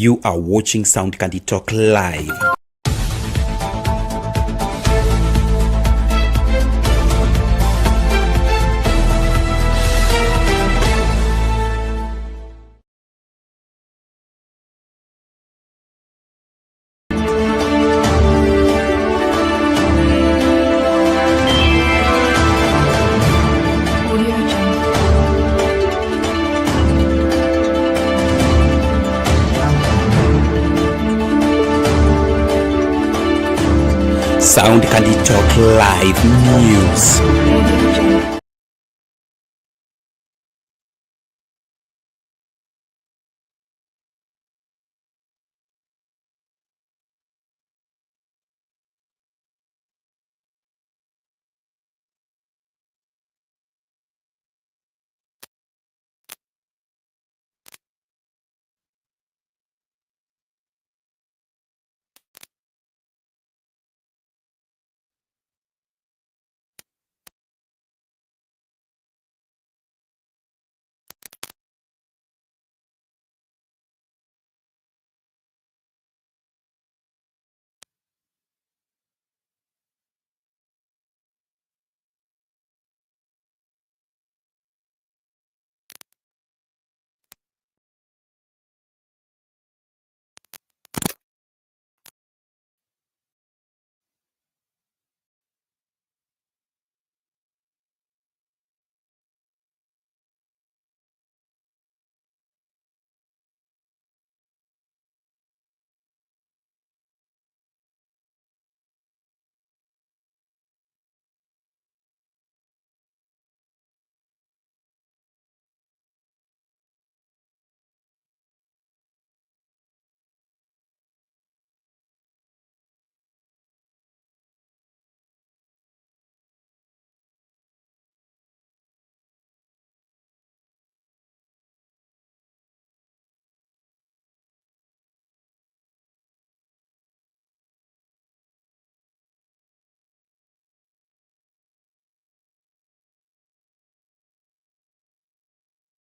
You are watching Sound Candy Talk live. Sound Candy Talk Live News.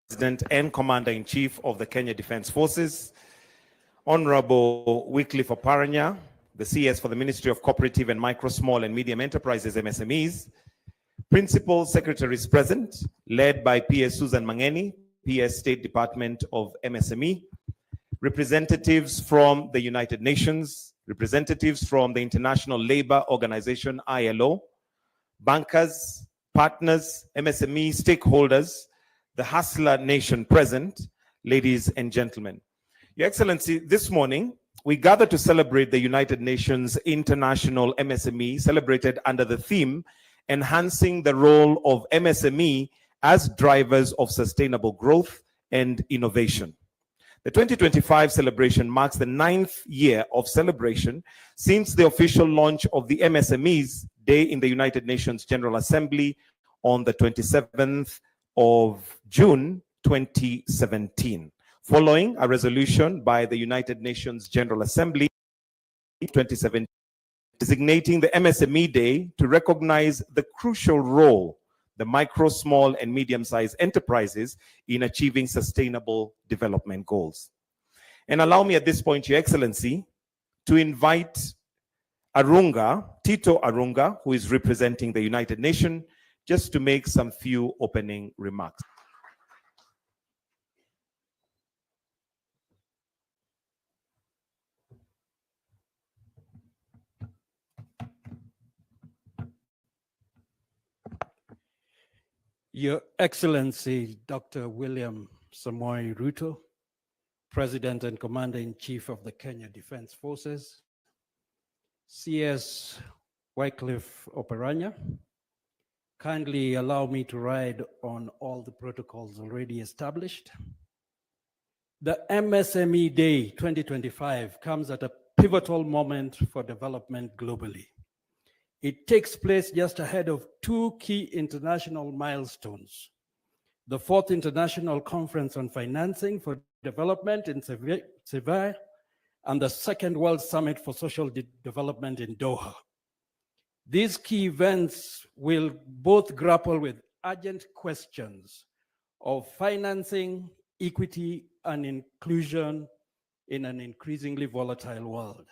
President and Commander-in-Chief of the Kenya Defence Forces, Honorable Wycliffe Oparanya, the CS for the Ministry of Cooperative and Micro, Small and Medium Enterprises, MSMEs, Principal Secretaries present, led by PS Susan Mangeni, PS State Department of MSME, representatives from the United Nations, representatives from the International Labour Organization, ILO, bankers, partners, MSME stakeholders, the Hustler Nation present, ladies and gentlemen. Your Excellency, this morning, we gather to celebrate the United Nations International MSME, celebrated under the theme, Enhancing the Role of MSME as Drivers of Sustainable Growth and Innovation. The 2025 celebration marks the 9th year of celebration since the official launch of the MSMEs Day in the United Nations General Assembly on the 27th of June 2017, following a resolution by the United Nations General Assembly 2017, designating the MSME Day to recognize the crucial role the micro, small, and medium-sized enterprises in achieving sustainable development goals. And allow me at this point, Your Excellency, to invite Tito Arunga, who is representing the United Nations, just to make some few opening remarks. Your Excellency, Dr. William Samoei Ruto, President and Commander-in-Chief of the Kenya Defence Forces, CS Wycliffe Oparanya, kindly allow me to ride on all the protocols already established. The MSME Day 2025 comes at a pivotal moment for development globally. It takes place just ahead of two key international milestones: the 4th International Conference on Financing for Development in Seville, and the 2nd World Summit for Social Development in Doha. These key events will both grapple with urgent questions of financing, equity, and inclusion in an increasingly volatile world.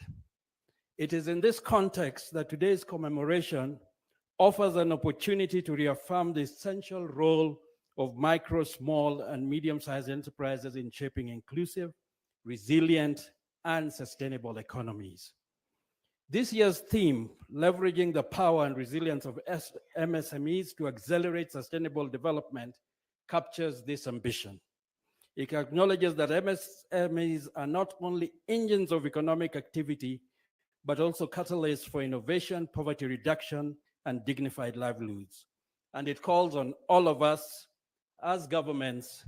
It is in this context that today's commemoration offers an opportunity to reaffirm the essential role of micro, small, and medium-sized enterprises in shaping inclusive, resilient, and sustainable economies. This year's theme, leveraging the power and resilience of MSMEs to accelerate sustainable development, captures this ambition. It acknowledges that MSMEs are not only engines of economic activity, but also catalysts for innovation, poverty reduction, and dignified livelihoods. And it calls on all of us as governments,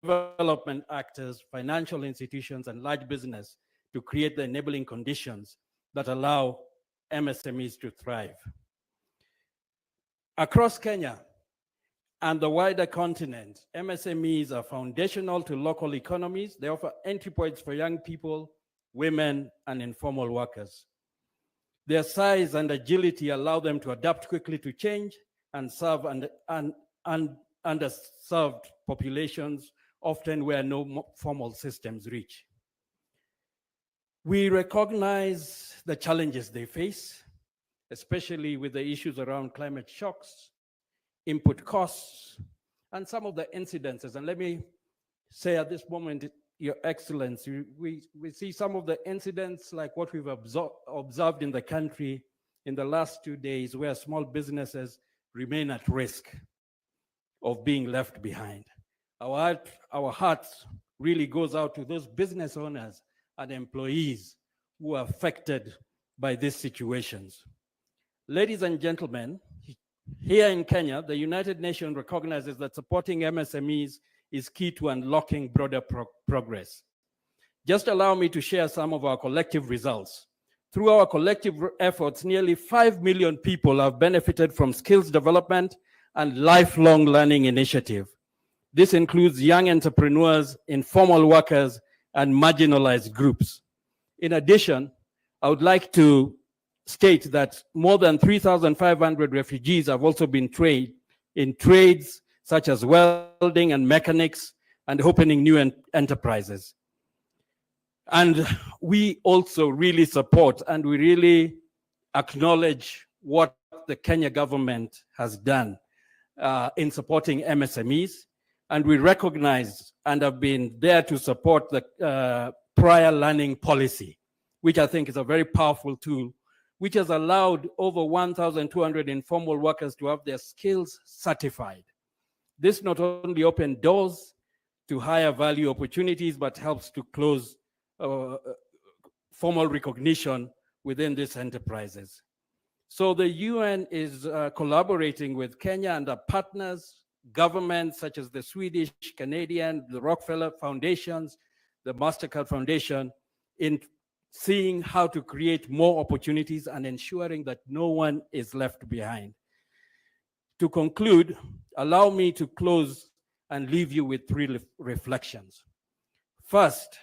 development actors, financial institutions, and large business to create the enabling conditions that allow MSMEs to thrive. Across Kenya and the wider continent, MSMEs are foundational to local economies. They offer entry points for young people, women, and informal workers. Their size and agility allow them to adapt quickly to change and serve underserved populations, often where no formal systems reach. We recognize the challenges they face, especially with the issues around climate shocks, input costs, and some of the incidences. And let me say at this moment, Your Excellency, we see some of the incidents like what we've observed in the country in the last 2 days, where small businesses remain at risk of being left behind. Our hearts really goes out to those business owners and employees who are affected by these situations. Ladies and gentlemen, here in Kenya, the United Nations recognizes that supporting MSMEs is key to unlocking broader progress. Just allow me to share some of our collective results. Through our collective efforts, nearly 5 million people have benefited from skills development and lifelong learning initiative. This includes young entrepreneurs, informal workers, and marginalized groups. In addition, I would like to state that more than 3,500 refugees have also been trained in trades such as welding and mechanics and opening new enterprises. And we also really support and we really acknowledge what the Kenya government has done in supporting MSMEs. And we recognize and have been there to support the prior learning policy, which I think is a very powerful tool, which has allowed over 1,200 informal workers to have their skills certified. This not only opened doors to higher value opportunities, but helps to close formal recognition within these enterprises. So the UN is collaborating with Kenya and our partners, governments such as the Swedish, Canadian, the Rockefeller Foundations, the MasterCard Foundation, in seeing how to create more opportunities and ensuring that no one is left behind. To conclude, allow me to close and leave you with 3 reflections. First,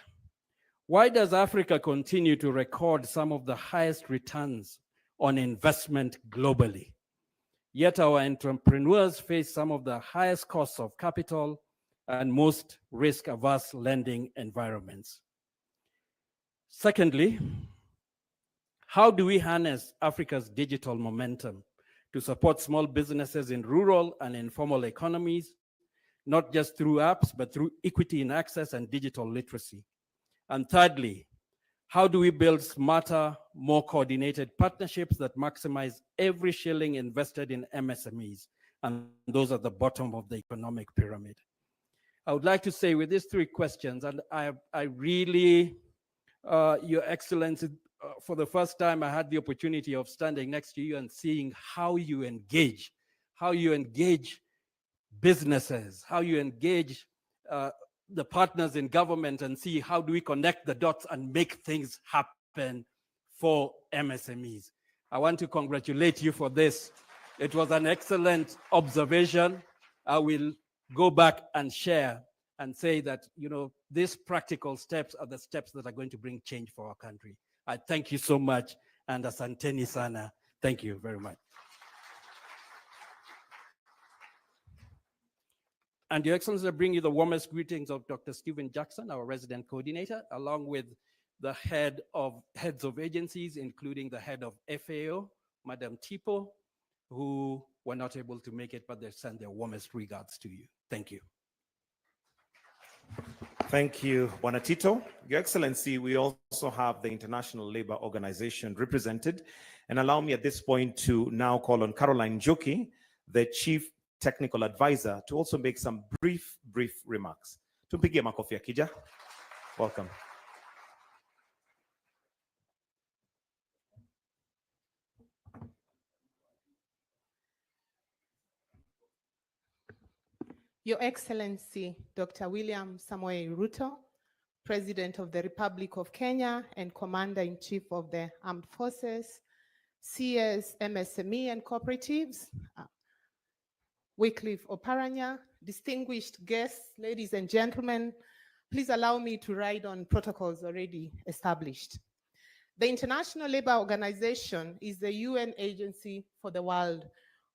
why does Africa continue to record some of the highest returns on investment globally? Yet our entrepreneurs face some of the highest costs of capital and most risk-averse lending environments. Secondly, how do we harness Africa's digital momentum to support small businesses in rural and informal economies, not just through apps, but through equity in access and digital literacy? And thirdly, how do we build smarter, more coordinated partnerships that maximize every shilling invested in MSMEs? And those at the bottom of the economic pyramid. I would like to say with these 3 questions, and I really, Your Excellency, for the first time, I had the opportunity of standing next to you and seeing how you engage businesses, how you engage the partners in government, and see how do we connect the dots and make things happen for MSMEs. I want to congratulate you for this. It was an excellent observation. I will go back and share and say that, these practical steps are the steps that are going to bring change for our country. I thank you so much, and asanteni sana. Thank you very much. And Your Excellency, I bring you the warmest greetings of Dr. Stephen Jackson, our resident coordinator, along with the heads of agencies, including the head of FAO, Madam Tipo, who were not able to make it, but they send their warmest regards to you. Thank you. Thank you, Bwana Tito. Your Excellency, we also have the International Labour Organization represented. And allow me at this point to now call on Caroline Njoki, the Chief Technical Advisor, to also make some brief remarks. Tumpigie makofi akija. Welcome. Your Excellency, Dr. William Samoei Ruto, President of the Republic of Kenya and Commander-in-Chief of the Armed Forces, CS, MSME and cooperatives, Wycliffe Oparanya, distinguished guests, ladies and gentlemen, please allow me to ride on protocols already established. The International Labour Organization is the UN agency for the world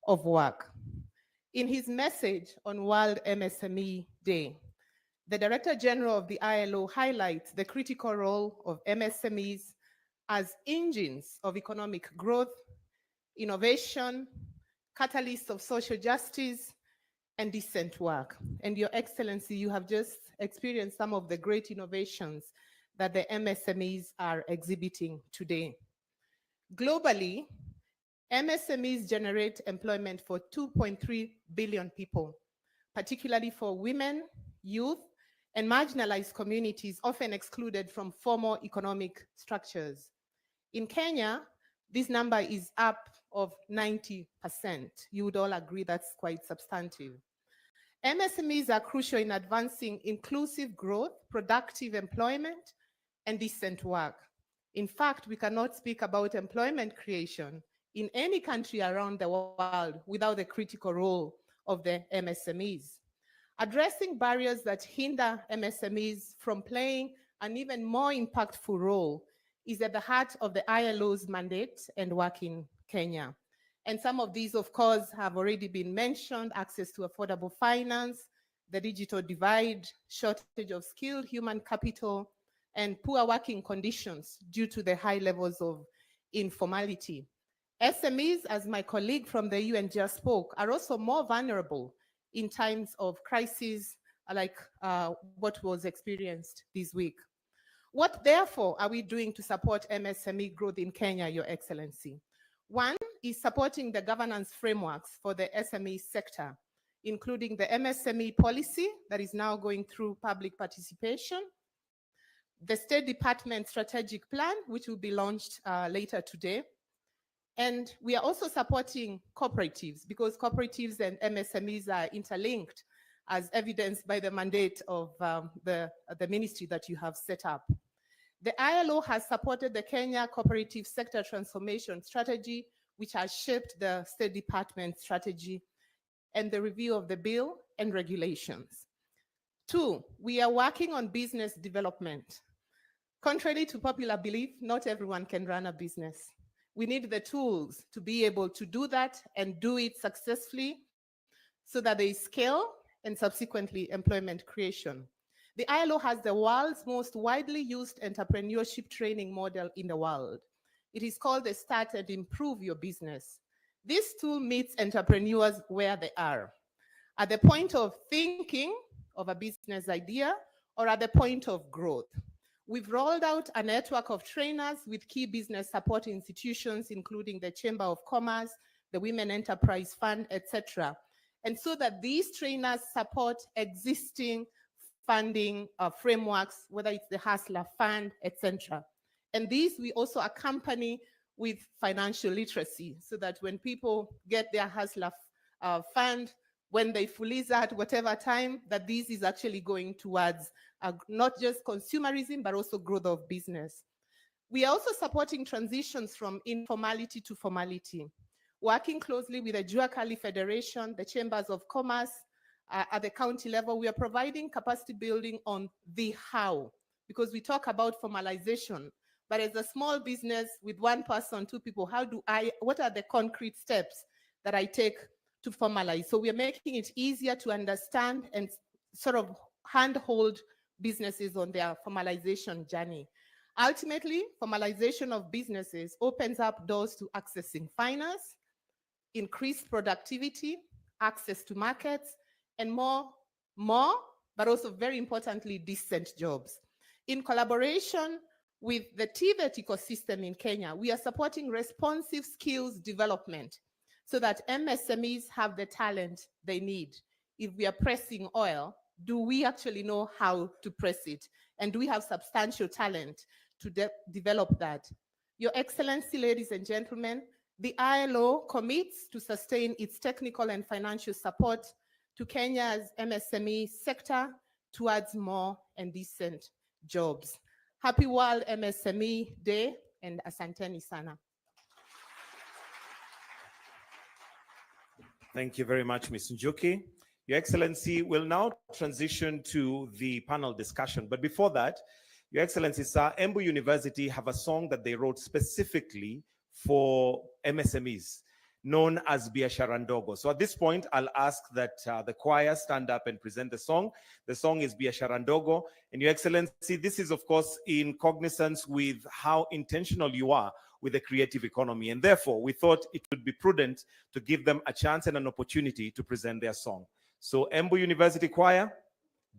of work. In his message on World MSME Day, the Director General of the ILO highlights the critical role of MSMEs as engines of economic growth, innovation, catalysts of social justice, and decent work. And Your Excellency, you have just experienced some of the great innovations that the MSMEs are exhibiting today. Globally, MSMEs generate employment for 2.3 billion people, particularly for women, youth, and marginalized communities often excluded from formal economic structures. In Kenya, this number is up of 90%. You would all agree that's quite substantive. MSMEs are crucial in advancing inclusive growth, productive employment, and decent work. In fact, we cannot speak about employment creation in any country around the world without the critical role of the MSMEs. Addressing barriers that hinder MSMEs from playing an even more impactful role is at the heart of the ILO's mandate and work in Kenya. And some of these, of course, have already been mentioned: access to affordable finance, the digital divide, shortage of skilled human capital, and poor working conditions due to the high levels of informality. SMEs, as my colleague from the UN just spoke, are also more vulnerable in times of crisis like what was experienced this week. What, therefore, are we doing to support MSME growth in Kenya, Your Excellency? One is supporting the governance frameworks for the SME sector, including the MSME policy that is now going through public participation, the State Department strategic plan, which will be launched later today. And we are also supporting cooperatives, because cooperatives and MSMEs are interlinked, as evidenced by the mandate of the ministry that you have set up. The ILO has supported the Kenya Cooperative Sector Transformation Strategy, which has shaped the State Department strategy and the review of the bill and regulations. Two, we are working on business development. Contrary to popular belief, not everyone can run a business. We need the tools to be able to do that and do it successfully so that there is scale and subsequently employment creation. The ILO has the world's most widely used entrepreneurship training model in the world. It is called the Start and Improve Your Business. This tool meets entrepreneurs where they are, at the point of thinking of a business idea or at the point of growth. We've rolled out a network of trainers with key business support institutions, including the Chamber of Commerce, the Women Enterprise Fund, etc. And so that these trainers support existing funding frameworks, whether it's the Hustler Fund, etc. And these we also accompany with financial literacy, so that when people get their Hustler Fund, when they fully at whatever time, that this is actually going towards not just consumerism, but also growth of business. We are also supporting transitions from informality to formality, working closely with the Juakali Federation, the Chambers of Commerce. At the county level, we are providing capacity building on the how, because we talk about formalization, but as a small business with one person, two people, what are the concrete steps that I take to formalize. So we're making it easier to understand and sort of handhold businesses on their formalization journey. Ultimately, formalization of businesses opens up doors to accessing finance, increased productivity, access to markets, and more, but also very importantly, decent jobs. In collaboration with the TVET ecosystem in Kenya, we are supporting responsive skills development so that MSMEs have the talent they need. If we are pressing oil, do we actually know how to press it? And do we have substantial talent to develop that? Your Excellency, ladies and gentlemen, the ILO commits to sustain its technical and financial support to Kenya's MSME sector towards more and decent jobs. Happy World MSME Day and asanteni sana. Thank you very much, Ms. Njuki. Your Excellency, we'll now transition to the panel discussion. But before that, Your Excellency, sir, Embu University have a song that they wrote specifically for MSMEs, known as Biashara Ndogo. So at this point, I'll ask that the choir stand up and present the song. The song is Biashara Ndogo. And Your Excellency, this is of course in cognizance with how intentional you are with the creative economy. And therefore, we thought it would be prudent to give them a chance and an opportunity to present their song. So Embu University Choir,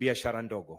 Biashara Ndogo.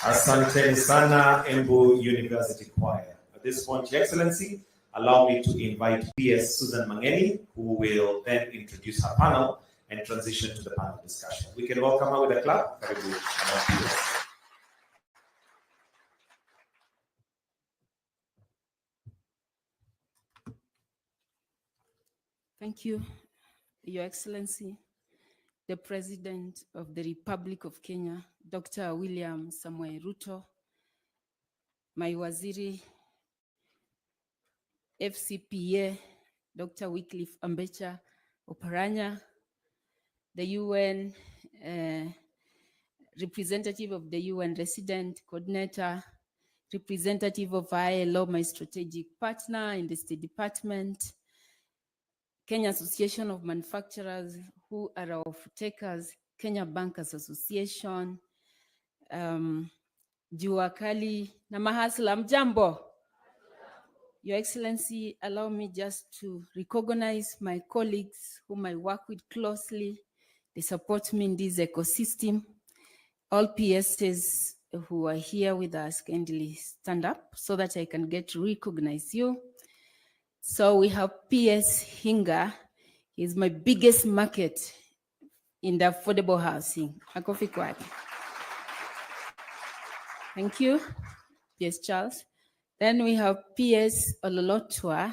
Asante sana, Embu University Choir. At this point, Your Excellency, allow me to invite PS Susan Mangeni, who will then introduce her panel and transition to the panel discussion. We can welcome her with a clap. Very good. Thank you, Your Excellency, the President of the Republic of Kenya, Dr. William Samoei Ruto, my Waziri, FCPA, Dr. Wycliffe Ambecha Oparanya, the UN representative of the UN resident coordinator, representative of ILO, my strategic partner in the State Department, Kenya Association of Manufacturers, who are our takers, Kenya Bankers Association, Jua Kali na mahasla, mjambo. Your Excellency, allow me just to recognize my colleagues whom I work with closely. They support me in this ecosystem. All PSs who are here with us, kindly stand up so that I can get to recognize you. So we have PS Hinga. He's my biggest market in the affordable housing. Makofi kwake. Thank you, PS Charles. Then we have PS Ololotwa.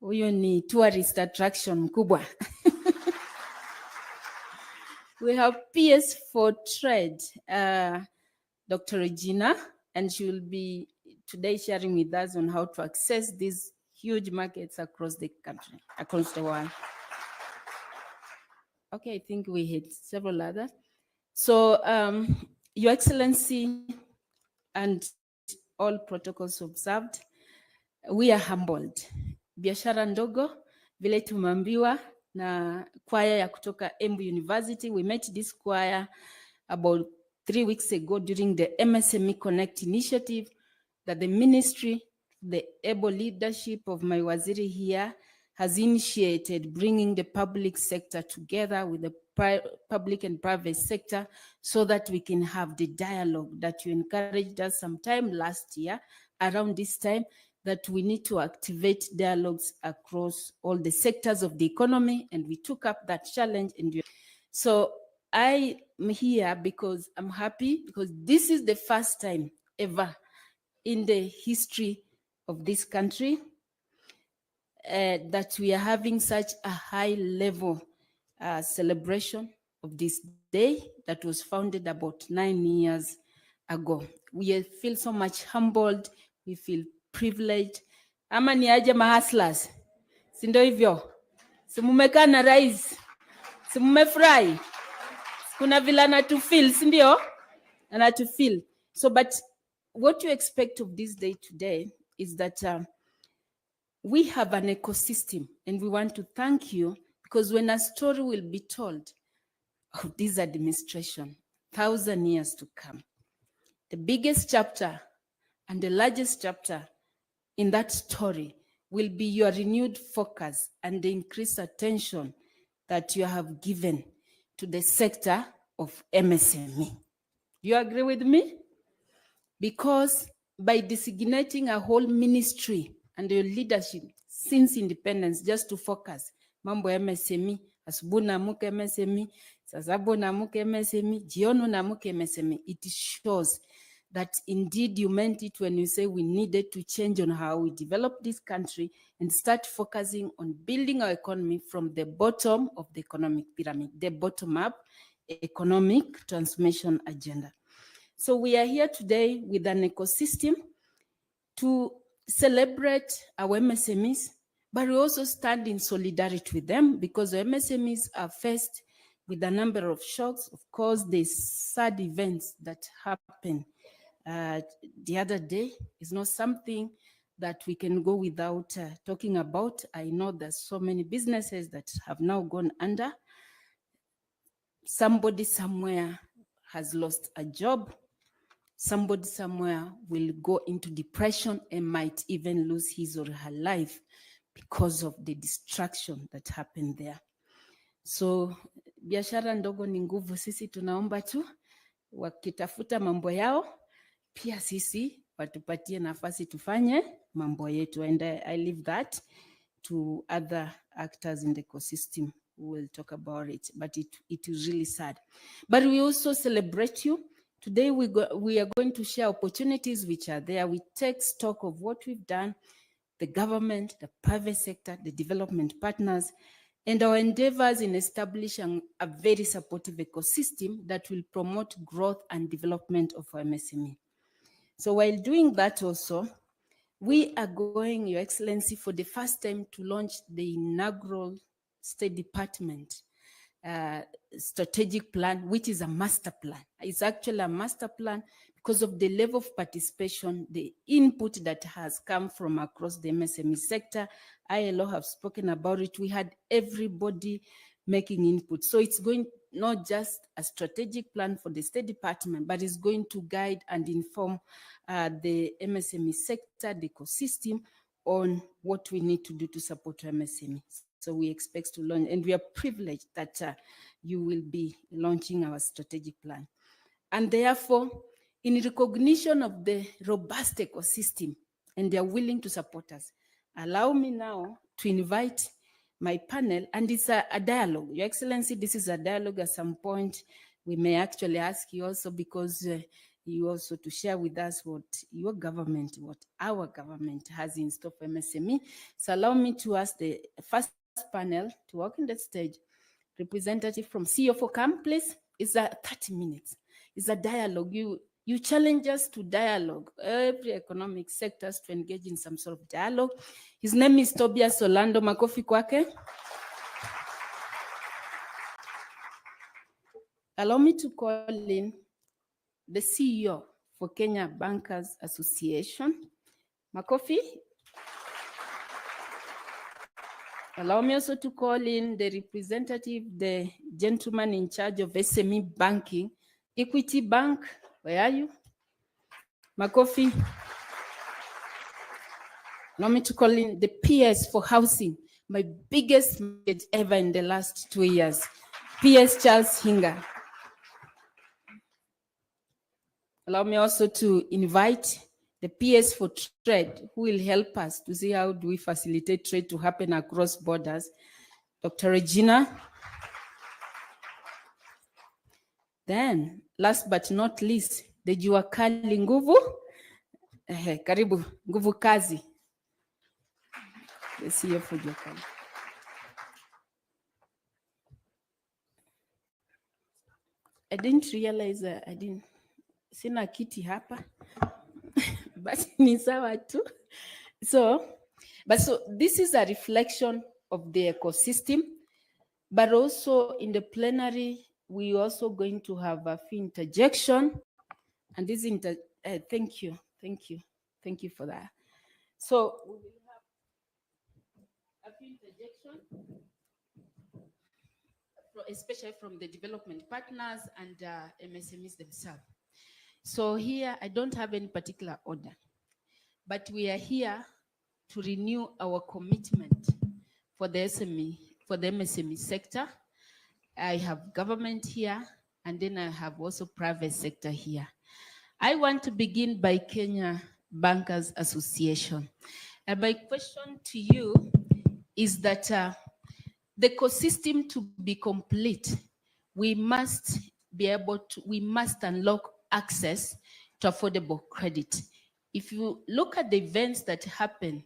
Huyo ni tourist attraction mkubwa. We have PS for Trade, Dr. Regina, and she will be today sharing with us on how to access these huge markets across the country, across the world. Okay, I think we hit several others. So, Your Excellency and all protocols observed, we are humbled. Biashara ndogo, vile tumeambiwa na kwaya ya kutoka Embu University. We met this choir about 3 weeks ago during the MSME Connect initiative that the ministry, the able leadership of my waziri here, has initiated, bringing the public sector together with the public and private sector so that we can have the dialogue that you encouraged us sometime last year around this time, that we need to activate dialogues across all the sectors of the economy, and we took up that challenge. So I am here because I'm happy, because this is the first time ever in the history of this country that we are having such a high level celebration of this day that was founded about 9 years ago. We feel so much humbled, we feel privileged. Ama ni aje mahaslas? Si ndio hivyo? Si mumekaa na rais? Si mumefurahi? Kuna vile anatufeel, si ndio? Anatufeel. So, but what you expect of this day today is that we have an ecosystem, and we want to thank you, because when a story will be told of this administration, 1,000 years to come, the biggest chapter and the largest chapter in that story will be your renewed focus and the increased attention that you have given to the sector of MSME. Do you agree with me? Because by designating a whole ministry and your leadership since independence just to focus mambo ya MSME, asubuhi naamuka MSME, saa saba naamuka MSME, jioni naamuka MSME, it shows that indeed you meant it when you say we needed to change on how we develop this country and start focusing on building our economy from the bottom of the economic pyramid, the bottom-up economic transformation agenda. So we are here today with an ecosystem to celebrate our MSMEs, but we also stand in solidarity with them, because the MSMEs are faced with a number of shocks. Of course, the sad events that happen the other day is not something that we can go without talking about. I know there's so many businesses that have now gone under. Somebody somewhere has lost a job. Somebody somewhere will go into depression and might even lose his or her life because of the distraction that happened there. So biashara ndogo ni nguvu. Sisi tunaomba tu wakitafuta mambo yao, pia sisi watupatie nafasi tufanye mambo yetu. And I leave that to other actors in the ecosystem who will talk about it. But it is really sad. But we also celebrate you. Today we are going to share opportunities which are there. We take stock of what we've done, the government, the private sector, the development partners, and our endeavors in establishing a very supportive ecosystem that will promote growth and development of our MSME. So while doing that also, we are going, Your Excellency, for the first time to launch the inaugural State Department strategic plan, which is a master plan. It's actually a master plan because of the level of participation, the input that has come from across the MSME sector. ILO have spoken about it. We had everybody making input. So it's going not just a strategic plan for the State Department, but is going to guide and inform the MSME sector, the ecosystem, on what we need to do to support MSME. So we expect to launch, and we are privileged that you will be launching our strategic plan. And therefore, in recognition of the robust ecosystem, and they are willing to support us, allow me now to invite my panel, and it's a dialogue. Your Excellency, this is a dialogue. At some point, we may actually ask you also, because you also to share with us what your government, what our government has in store for MSME. So allow me to ask the first panel to walk in the stage. Representative from CEO4CAM, please. It's a 30 minutes. It's a dialogue. You challenge us to dialogue, every economic sectors to engage in some sort of dialogue. His name is Tobias Orlando. Makofi kwake. Allow me to call in the CEO for Kenya Bankers Association. Makofi. Allow me also to call in the representative, the gentleman in charge of SME banking, Equity Bank. Where are you? Makofi. Allow me to call in the PS for housing, my biggest message ever in the last 2 years. PS Charles Hinga. Allow me also to invite the PS for trade, who will help us to see how do we facilitate trade to happen across borders. Dr. Regina. Then, last but not least, the Juakali Nguvu. Karibu, Nguvu Kazi. The CEO for Juakali. I didn't realize I didn't. Sina kiti hapa. But ni sawa tu. So this is a reflection of the ecosystem, but also in the plenary, we also going to have a few interjection, and this thank you for that. So we will have a few interjection, especially from the development partners and MSMEs themselves. So here, I don't have any particular order, but we are here to renew our commitment for the MSME sector. I have government here, and then I have also private sector here. I want to begin by Kenya Bankers Association. And my question to you is that the ecosystem to be complete, we must unlock access to affordable credit. If you look at the events that happened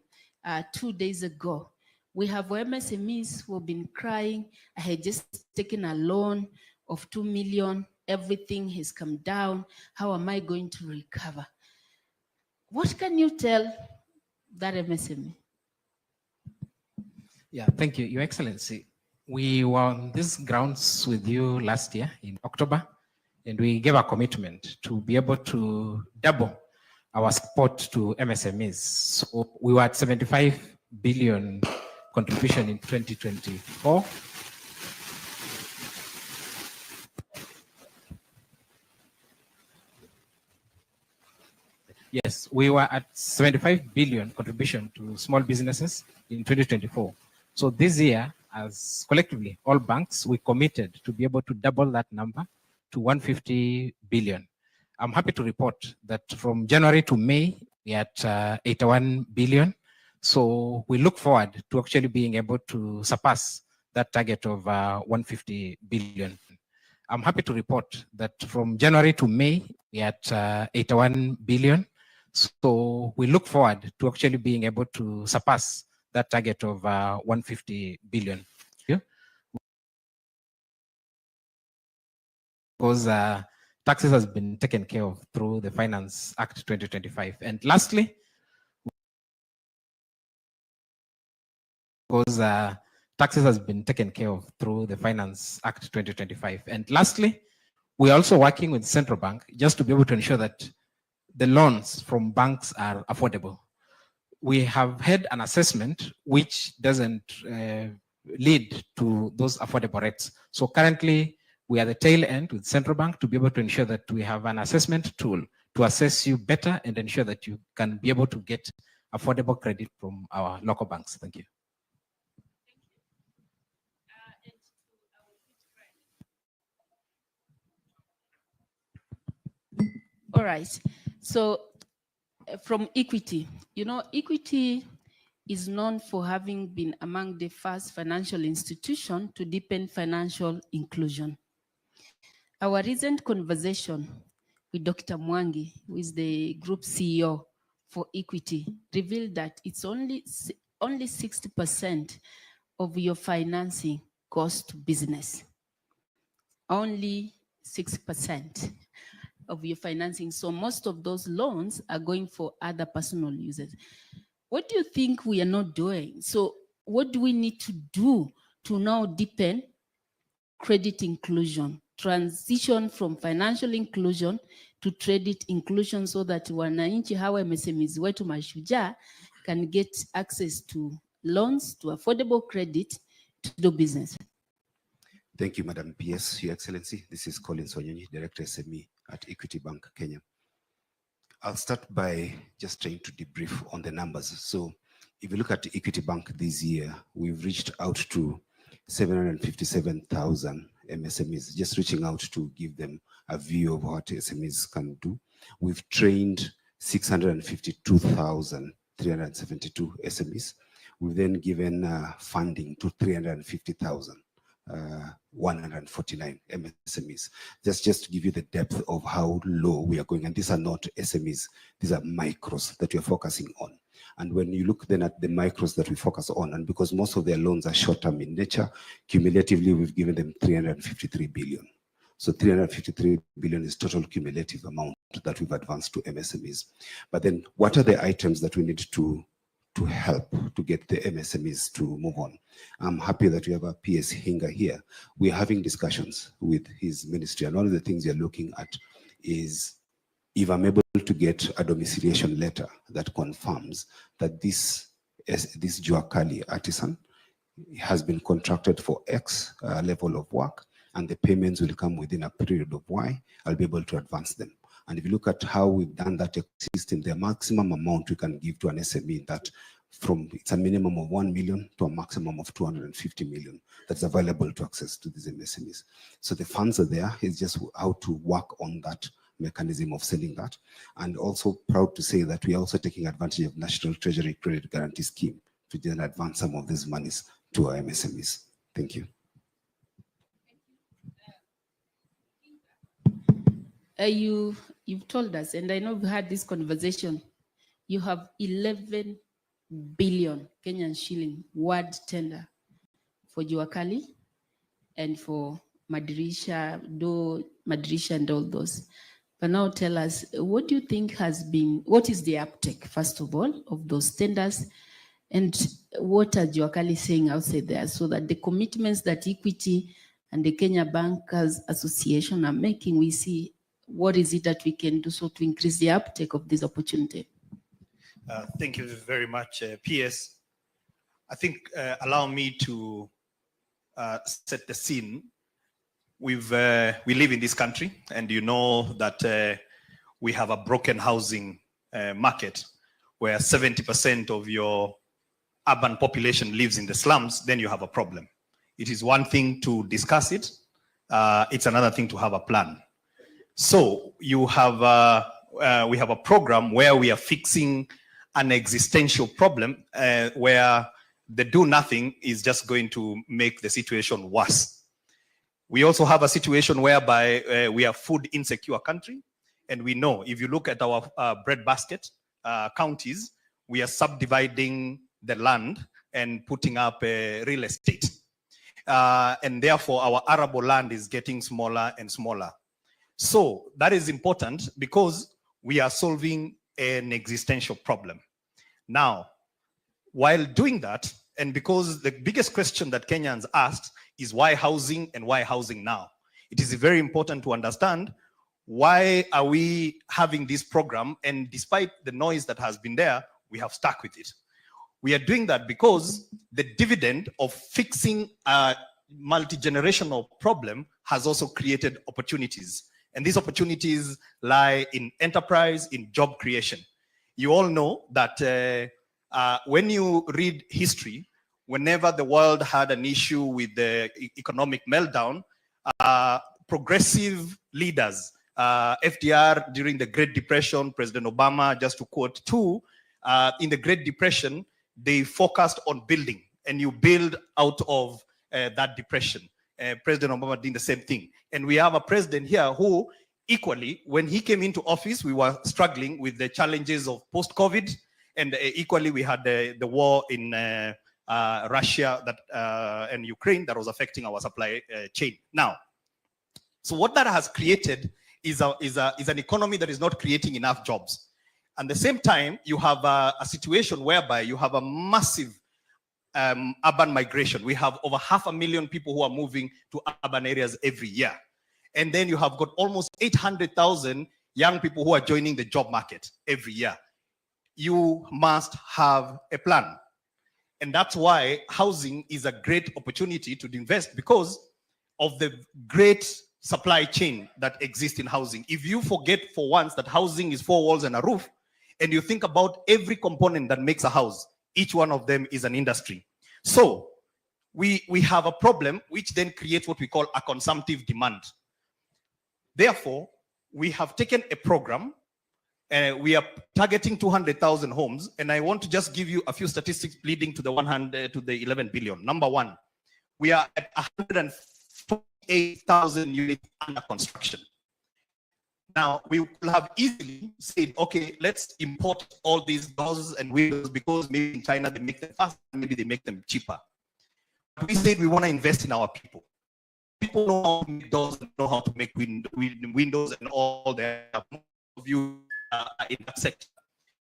2 days ago, we have MSMEs who have been crying. I had just taken a loan of 2 million. Everything has come down. How am I going to recover? What can you tell that MSME? Yeah, thank you, Your Excellency. We were on these grounds with you last year in October, and we gave a commitment to be able to double our support to MSMEs. So we were at 75 billion contribution in 2024. Yes, we were at 75 billion contribution to small businesses in 2024. So this year, as collectively, all banks, we committed to be able to double that number to 150 billion. I'm happy to report that from January to May, we are at 81 billion. So we look forward to actually being able to surpass that target of 150 billion. I'm happy to report that from January to May, we are at 81 billion. So we look forward to actually being able to surpass that target of 150 billion. Because taxes has been taken care of through the Finance Act 2025. And lastly, because taxes has been taken care of through the Finance Act 2025. And lastly, we're also working with Central Bank just to be able to ensure that the loans from banks are affordable. We have had an assessment which doesn't lead to those affordable rates. So currently, We are the tail end with central bank to be able to ensure that we have an assessment tool to assess you better and ensure that you can be able to get affordable credit from our local banks. Thank you. All right. So from Equity, Equity is known for having been among the first financial institution to deepen financial inclusion. Our recent conversation with Dr. Mwangi, who is the group CEO for Equity, revealed that it's only 60% of your financing goes to business. Only 6% of your financing. So most of those loans are going for other personal users. What do you think we are not doing? So what do we need to do to now deepen credit inclusion, transition from financial inclusion to credit inclusion, so that wananchi hawa MSMEs wetu mashujaa can get access to loans, to affordable credit to do business? Thank you, Madam PS, Your Excellency. This is Colin Sonyonyi, Director SME at Equity Bank, Kenya. I'll start by just trying to debrief on the numbers. So if you look at Equity Bank this year, we've reached out to 757,000 MSMEs, just reaching out to give them a view of what SMEs can do. We've trained 652,372 SMEs. We've then given funding to 350,149 MSMEs. Just to give you the depth of how low we are going. And these are not SMEs, these are micros that we are focusing on. And when you look then at the micros that we focus on, and because most of their loans are short-term in nature, cumulatively we've given them 353 billion. So 353 billion is total cumulative amount that we've advanced to MSMEs. But then what are the items that we need to help to get the MSMEs to move on? I'm happy that we have a PS Hinga here. We're having discussions with his ministry, and one of the things you're looking at is if I'm able to get a domiciliation letter that confirms that this Juakali artisan has been contracted for X level of work, and the payments will come within a period of Y, I'll be able to advance them. And if you look at how we've done that system, the maximum amount we can give to an SME, that it's a minimum of 1 million to a maximum of 250 million that's available to access to these MSMEs. So the funds are there, it's just how to work on that mechanism of selling that. And also proud to say that we are also taking advantage of National Treasury Credit Guarantee Scheme to then advance some of these monies to our MSMEs. Thank you. You've told us, and I know we've had this conversation, you have 11 billion Kenyan shilling word tender for Juakali and for Madirisha and all those. But now tell us, what do you think what is the uptake, first of all, of those tenders? And what are Juakali saying outside there, so that the commitments that Equity and the Kenya Bankers Association are making, we see what is it that we can do so to increase the uptake of this opportunity? Thank you very much, PS. I think allow me to set the scene. We live in this country, and you know that we have a broken housing market where 70% of your urban population lives in the slums. Then you have a problem. It is one thing to discuss it. It's another thing to have a plan. So you have we have a program where we are fixing an existential problem where the do nothing is just going to make the situation worse. We also have a situation whereby we are food insecure country, and we know if you look at our breadbasket counties, we are subdividing the land and putting up real estate, and therefore our arable land is getting smaller and smaller. So that is important because we are solving an existential problem. Now, while doing that, and because the biggest question that Kenyans asked is why housing and why housing now? It is very important to understand why are we having this program, and despite the noise that has been there, we have stuck with it. We are doing that because the dividend of fixing a multi-generational problem has also created opportunities. And these opportunities lie in enterprise, in job creation. You all know that when you read history, whenever the world had an issue with the economic meltdown, progressive leaders, FDR during the Great Depression, President Obama, just to quote two, in the Great Depression, they focused on building, and you build out of that depression. President Obama did the same thing. And we have a president here who equally, when he came into office, we were struggling with the challenges of post-COVID, and equally we had the war in Russia and Ukraine that was affecting our supply chain. Now, so what that has created is an economy that is not creating enough jobs. At the same time, you have a situation whereby you have a massive urban migration. We have over 500,000 people who are moving to urban areas every year. And then you have got almost 800,000 young people who are joining the job market every year. You must have a plan. And that's why housing is a great opportunity to invest, because of the great supply chain that exists in housing. If you forget for once that housing is 4 walls and a roof, and you think about every component that makes a house, each one of them is an industry. So we have a problem which then creates what we call a consumptive demand. Therefore, we have taken a program, we are targeting 200,000 homes, and I want to just give you a few statistics leading to the 11 billion. Number one, we are at 148,000 units under construction. Now, we could have easily said, okay, let's import all these doors and windows because maybe in China they make them faster, maybe they make them cheaper. But we said we want to invest in our people. People know how to make doors, know how to make windows and all that. Of you in that sector.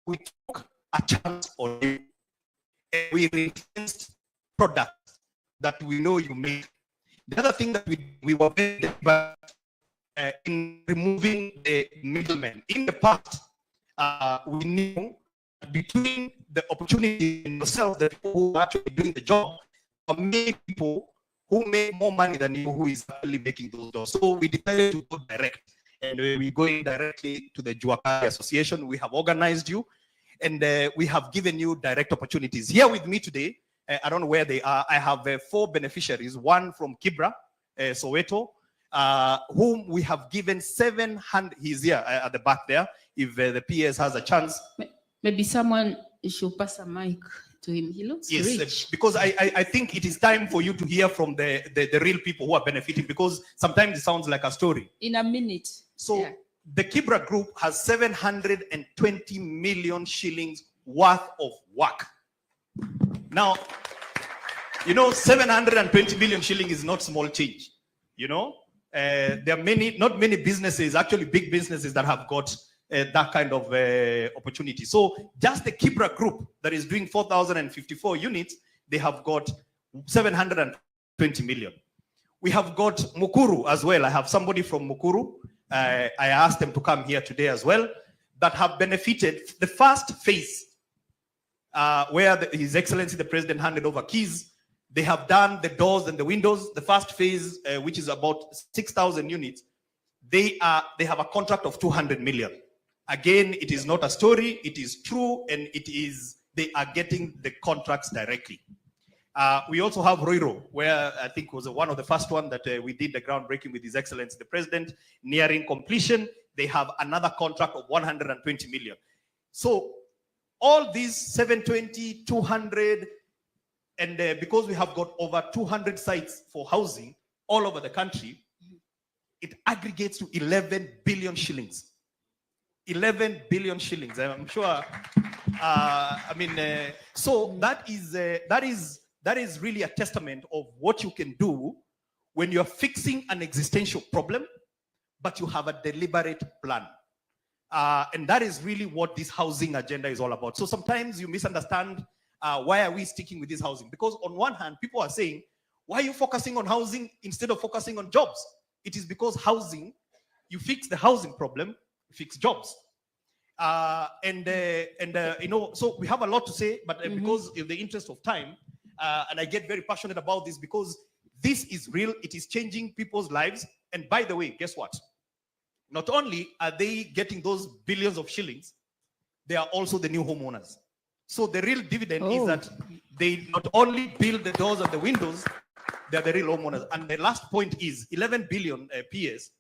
We took a chance on you, and we replaced products that we know you make. The other thing that we were very but in removing the middlemen. In the past, we knew between the opportunity in yourself, the people who are actually doing the job, are many people who make more money than you who is actually making those doors. So we decided to go direct. And we're going directly to the Juakari Association. We have organized you, and we have given you direct opportunities. Here with me today, I don't know where they are. I have 4 beneficiaries, one from Kibra, Soweto, whom we have given 700. He's here at the back there. If the PS has a chance. Maybe someone should pass a mic to him. He looks rich. Because I think it is time for you to hear from the real people who are benefiting, because sometimes it sounds like a story. In a minute. So yeah. The Kibra group has 720 million shillings worth of work. Now, you know, 720 million shillings is not small change. You know, there are not many businesses, actually big businesses, that have got that kind of opportunity. So just the Kibra group that is doing 4,054 units, they have got 720 million. We have got Mukuru as well. I have somebody from Mukuru. I asked them to come here today as well, that have benefited the first phase where His Excellency the President handed over keys. They have done the doors and the windows. The first phase, which is about 6,000 units, they have a contract of 200 million. Again, it is not a story, it is true, and they are getting the contracts directly. We also have Ruto, where I think was one of the first one that we did the groundbreaking with His Excellency the President, nearing completion. They have another contract of 120 million. So all these 720, 200, and because we have got over 200 sites for housing all over the country, it aggregates to 11 billion shillings. 11 billion shillings. I'm sure. So that is really a testament of what you can do when you're fixing an existential problem, but you have a deliberate plan. And that is really what this housing agenda is all about. So sometimes you misunderstand why are we sticking with this housing? Because on one hand, people are saying, why are you focusing on housing instead of focusing on jobs? It is because housing, you fix the housing problem, you fix jobs. So we have a lot to say, but because of the interest of time, and I get very passionate about this because This is real. It is changing people's lives. And by the way, guess what? Not only are they getting those billions of shillings, they are also the new homeowners. So the real dividend is that they not only build the doors and the windows, they're the real homeowners. And the last point is 11 billion PS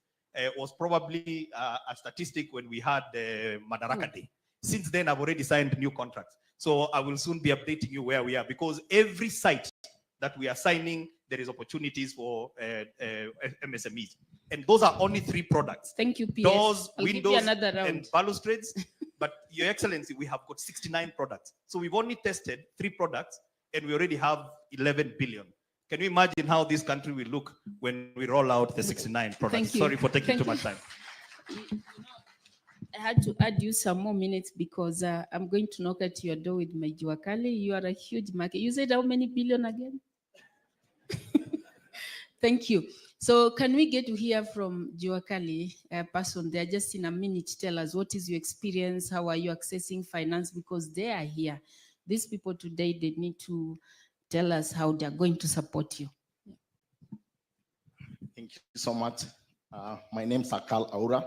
was probably a statistic when we had Madaraka Day. Since then, I've already signed new contracts. So I will soon be updating you where we are, because every site that we are signing, there is opportunities for MSMEs. And those are only 3 products. Thank you, PS. Doors, I'll give you windows, another round. and balustrades. But Your Excellency, we have got 69 products. So we've only tested 3 products, and we already have 11 billion. Can you imagine how this country will look when we roll out the 69 products? Thank you. Sorry for taking Thank too much time. I had to add you some more minutes because I'm going to knock at your door with my Juakali. You are a huge market. You said how many billion again? Thank you. So can we get to hear from Juakali, a person there, just in a minute? Tell us, what is your experience? How are you accessing finance? Because they are here. These people today, they need to tell us how they're going to support you. Thank you so much. My name is Akal Aura.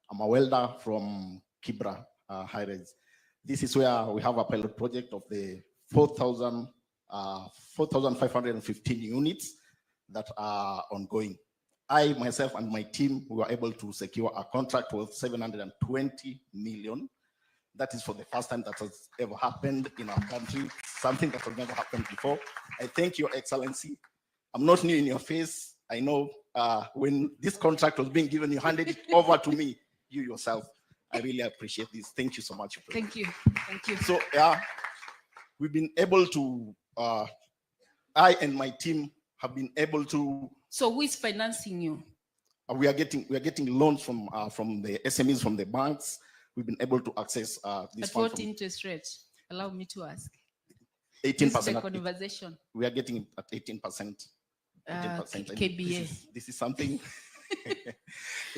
I'm a welder from Kibra High-Res. This is where we have a pilot project of the 4,515 units that are ongoing. I, myself, and my team, we were able to secure a contract worth 720 million. That is for the first time that has ever happened in our country, something that has never happened before. I thank Your Excellency. I'm not new in your face. I know when this contract was being given, you handed it over to me, you yourself. I really appreciate this. Thank you so much. Thank you. Thank you. So we've been able to, I and my team have been able to. So who is financing you? We are getting loans from the SMEs, from the banks. We've been able to access this. At what interest rate? Allow me to ask. 18%. This is the conversation. We are getting it at 18%. 18%. KBA. This is something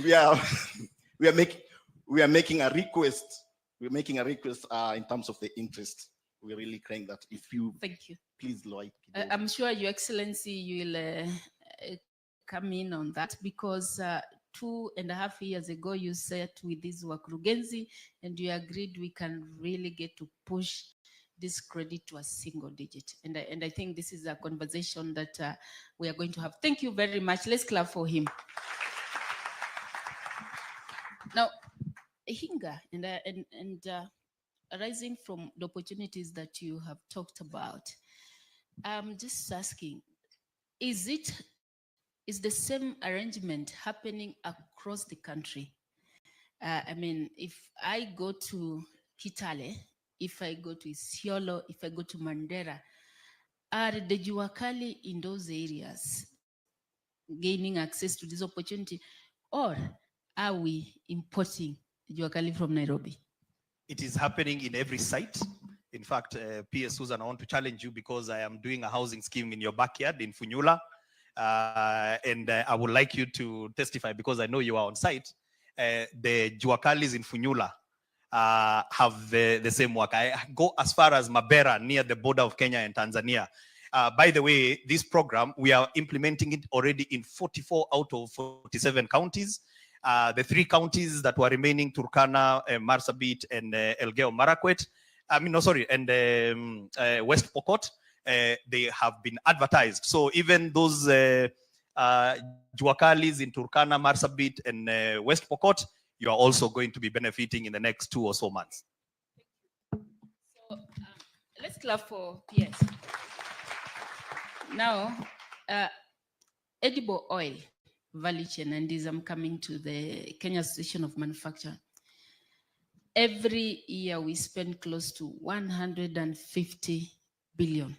we are making a request. We're making a request in terms of the interest. We're really crying that if you. Thank you. Please, Lloyd. I'm sure Your Excellency, you will come in on that, because 2.5 years ago you sat with this Wakurugenzi and you agreed we can really get to push this credit to a single digit. And I think this is a conversation that we are going to have. Thank you very much. Let's clap for him. Now, Hinga, and arising from the opportunities that you have talked about, I'm just asking, is the same arrangement happening across the country? I mean, if I go to Kitale, if I go to Isiolo, if I go to Mandera, are the Juakali in those areas gaining access to this opportunity, or are we importing Juakali from Nairobi? It is happening in every site. In fact, PS Susan, I want to challenge you because I am doing a housing scheme in your backyard in Funyula. And I would like you to testify because I know you are on site. The Juakalis in Funyula have the same work. I go as far as Mabera, near the border of Kenya and Tanzania. By the way, this program, we are implementing it already in 44 out of 47 counties. The 3 counties that were remaining, Turkana, Marsabit, and Elgeyo Marakwet, and West Pokot, they have been advertised. So even those Juakalis in Turkana, Marsabit, and West Pokot, you are also going to be benefiting in the next 2 or so months. So let's clap for PS. Now, edible oil value chain, and this I'm coming to the Kenya Association of Manufacture. Every year we spend close to 150 billion.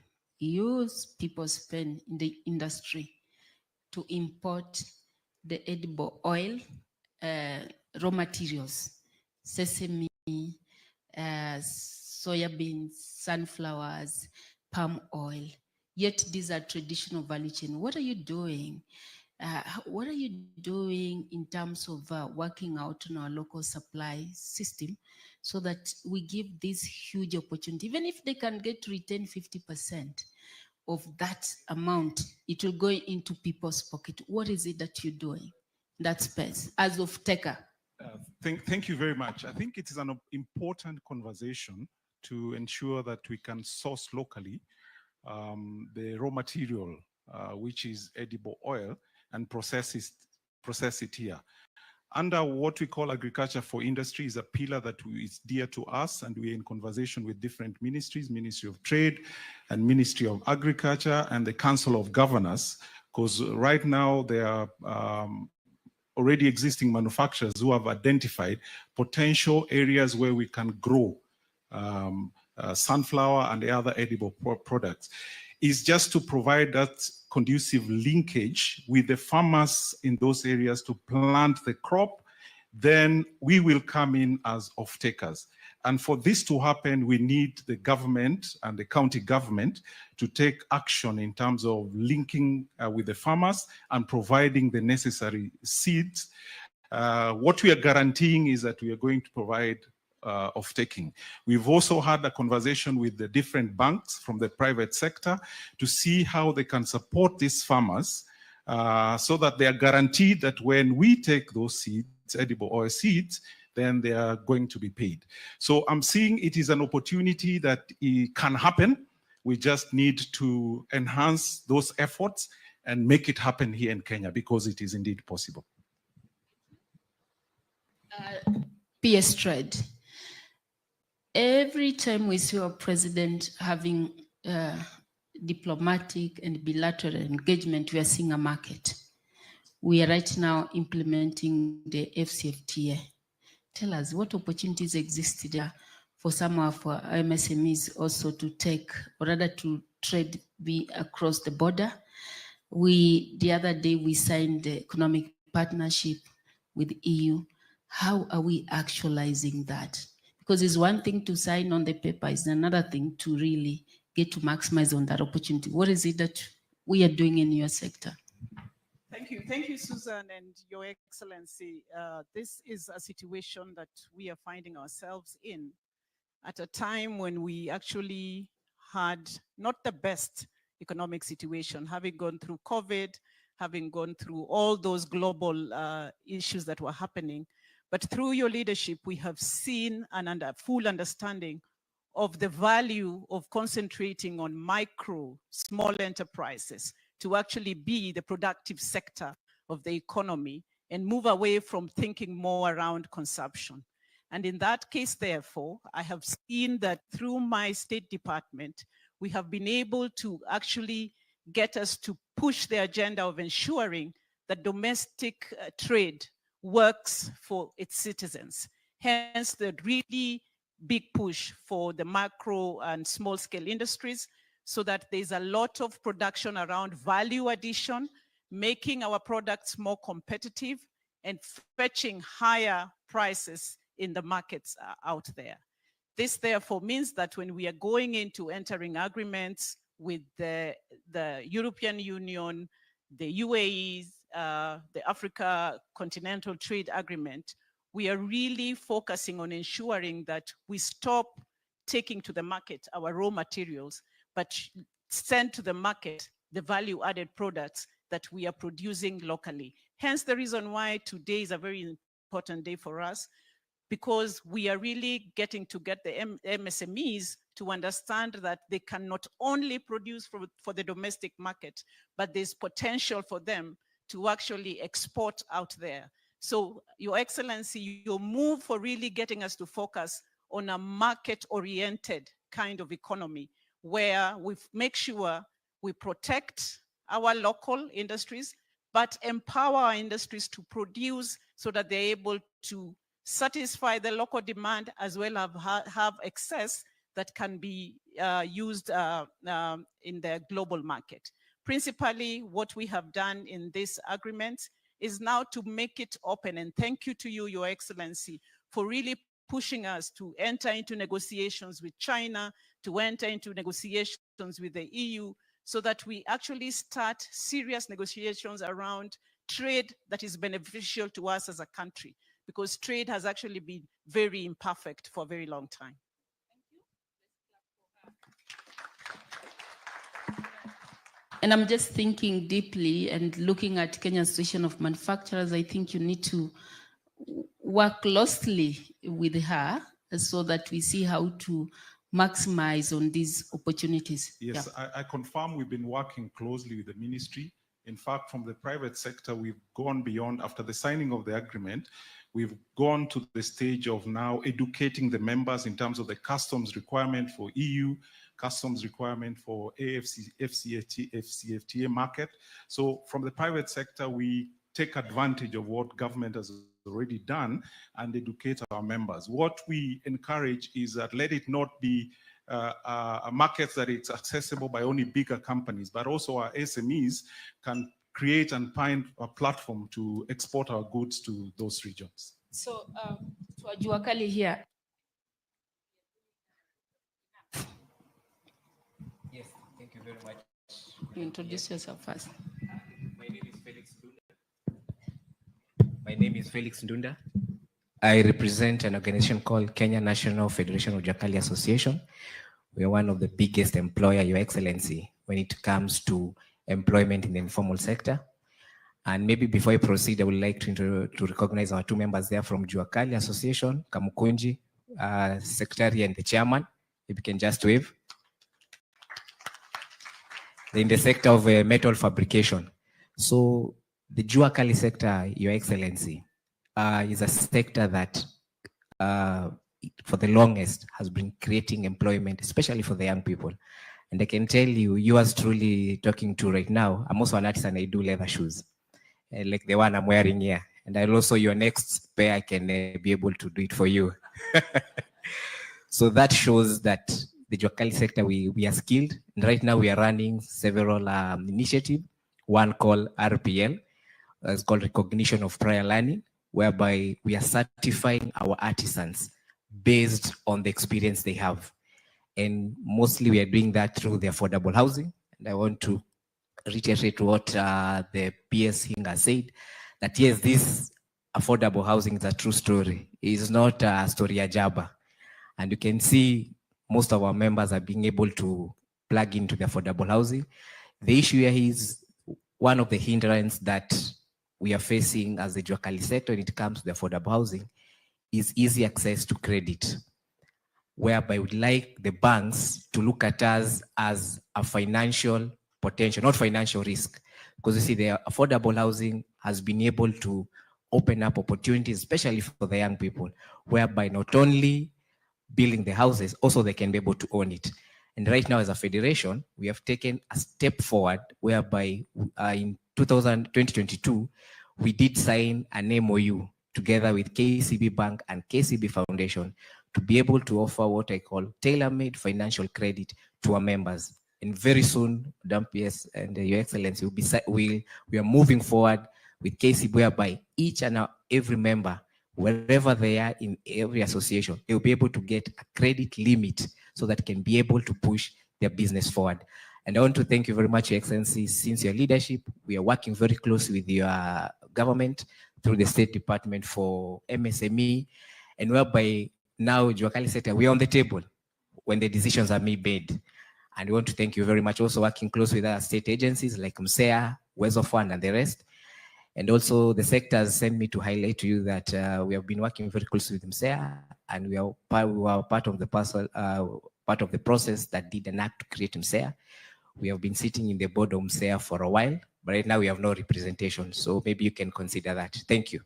People spend in the industry to import the edible oil, raw materials, sesame, soybeans, sunflowers, palm oil. Yet these are traditional value chain. What are you doing? What are you doing in terms of working out on our local supply system so that we give this huge opportunity, even if they can get to retain 50%, of that amount, it will go into people's pocket. What is it that you're doing in that space as of taker? Thank you very much. I think it is an important conversation to ensure that we can source locally the raw material, which is edible oil, and process it here. Under what we call agriculture for industry is a pillar that is dear to us, and we're in conversation with different ministries, Ministry of Trade and Ministry of Agriculture and the Council of Governors, because right now there are already existing manufacturers who have identified potential areas where we can grow sunflower and the other edible products. Is just to provide that conducive linkage with the farmers in those areas to plant the crop, then we will come in as off-takers. And for this to happen, we need the government and the county government to take action in terms of linking with the farmers and providing the necessary seeds. What we are guaranteeing is that we are going to provide off-taking. We've also had a conversation with the different banks from the private sector to see how they can support these farmers so that they are guaranteed that when we take those seeds, edible oil seeds, then they are going to be paid. So I'm seeing it is an opportunity that it can happen. We just need to enhance those efforts and make it happen here in Kenya, because it is indeed possible. PS Trade. Every time we see our president having diplomatic and bilateral engagement, we are seeing a market. We are right now implementing the FCFTA. Tell us what opportunities exist there for some of our MSMEs also to take, or rather to trade across the border. The other day we signed the economic partnership with EU. How are we actualizing that? Because it's one thing to sign on the paper, it's another thing to really get to maximize on that opportunity. What is it that we are doing in your sector? Thank you, Susan and Your Excellency. This is a situation that we are finding ourselves in at a time when we actually had not the best economic situation, having gone through COVID, having gone through all those global issues that were happening. But through your leadership, we have seen a full understanding of the value of concentrating on micro, small enterprises to actually be the productive sector of the economy and move away from thinking more around consumption. And in that case, therefore, I have seen that through my State Department, we have been able to actually get us to push the agenda of ensuring that domestic trade works for its citizens. Hence the really big push for the macro and small scale industries, so that there's a lot of production around value addition, making our products more competitive and fetching higher prices in the markets out there. This therefore means that when we are going into entering agreements with the European Union, the UAE, the Africa Continental Trade Agreement, we are really focusing on ensuring that we stop taking to the market our raw materials, but send to the market the value-added products that we are producing locally. Hence the reason why today is a very important day for us, because we are really getting to get the MSMEs to understand that they can not only produce for the domestic market, but there's potential for them to actually export out there. So, Your Excellency, your move for really getting us to focus on a market-oriented kind of economy, where we make sure we protect our local industries, but empower our industries to produce so that they're able to satisfy the local demand as well as have excess that can be used in the global market. Principally, what we have done in this agreement is now to make it open, and thank you to you, Your Excellency, for really pushing us to enter into negotiations with China, to enter into negotiations with the EU, so that we actually start serious negotiations around trade that is beneficial to us as a country, because trade has actually been very imperfect for a very long time. And I'm just thinking deeply and looking at Kenya Association of Manufacturers, I think you need to work closely with her so that we see how to maximize on these opportunities. Yes, I confirm we've been working closely with the ministry. In fact, from the private sector, we've gone beyond, after the signing of the agreement, we've gone to the stage of now educating the members in terms of the customs requirement for EU, customs requirement for FCFTA market. So from the private sector, we take advantage of what government has already done and educate our members. What we encourage is that let it not be a market that it's accessible by only bigger companies, but also our SMEs can create and find a platform to export our goods to those regions. So, to Ajuakali here. Yes, thank you very much. You introduce yourself first. My name is Felix Ndunda. I represent an organization called Kenya National Federation of Ajuakali Association. We are one of the biggest employer, Your Excellency, when it comes to employment in the informal sector. And maybe before I proceed, I would like to recognize our two members there from Ajuakali Association, Kamukunji, Secretary and the Chairman, if you can just wave. In the sector of metal fabrication. So the Ajuakali sector, Your Excellency, is a sector that for the longest has been creating employment, especially for the young people. And I can tell you, you are truly talking to right now. I'm also an artist and I do leather shoes, like the one I'm wearing here. And I'll also, your next pair, I can be able to do it for you. So that shows that the Ajuakali sector, we are skilled. And right now we are running several initiatives. One called RPL, it's called Recognition of Prior Learning, whereby we are certifying our artisans based on the experience they have. And mostly we are doing that through the affordable housing. And I want to reiterate what the PS Hinga said, that yes, this affordable housing is a true story. It's not a story ajaba. And you can see most of our members are being able to plug into the affordable housing. The issue here is one of the hindrances that we are facing as the Ajuakali sector when it comes to the affordable housing is easy access to credit, whereby we'd like the banks to look at us as a financial potential, not financial risk. Because you see, the affordable housing has been able to open up opportunities, especially for the young people, whereby not only building the houses, also they can be able to own it. And right now as a federation, we have taken a step forward whereby in 2022, we did sign an MOU together with KCB Bank and KCB Foundation to be able to offer what I call tailor-made financial credit to our members. And very soon, PS and Your Excellency, we are moving forward with KCB, whereby each and every member, wherever they are in every association, they'll be able to get a credit limit so that can be able to push their business forward. And I want to thank you very much, Your Excellency. Since your leadership, we are working very closely with your government through the State Department for MSME, and whereby now Ajuakali sector, we are on the table when the decisions are made. And we want to thank you very much. Also working closely with our state agencies like Msme, Wezofund, and the rest. And also the sector has sent me to highlight to you that we have been working very closely with Msme, and we are part of the process that did an act to create Msme. We have been sitting in the board of Msme for a while, but right now we have no representation. So maybe you can consider that. Thank you.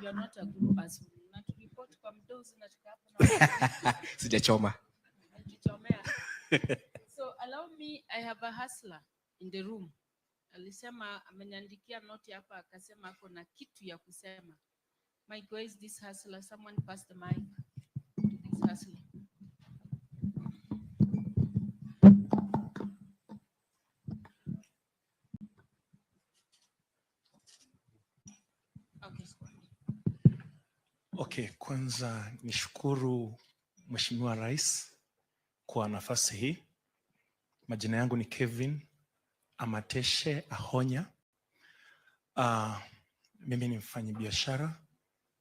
You're not a good person. Sijachoma. So allow me, I have a hustler in the room. Alisema ameniandikia noti hapa akasema kuna kitu ya kusema. My God, is this hustler? Someone pass the mic to this hustler. Okay, kwanza nishukuru Mheshimiwa Rais kwa nafasi hii. Majina yangu ni Kevin Amateshe Ahonya. Mimi ni mfanyabiashara.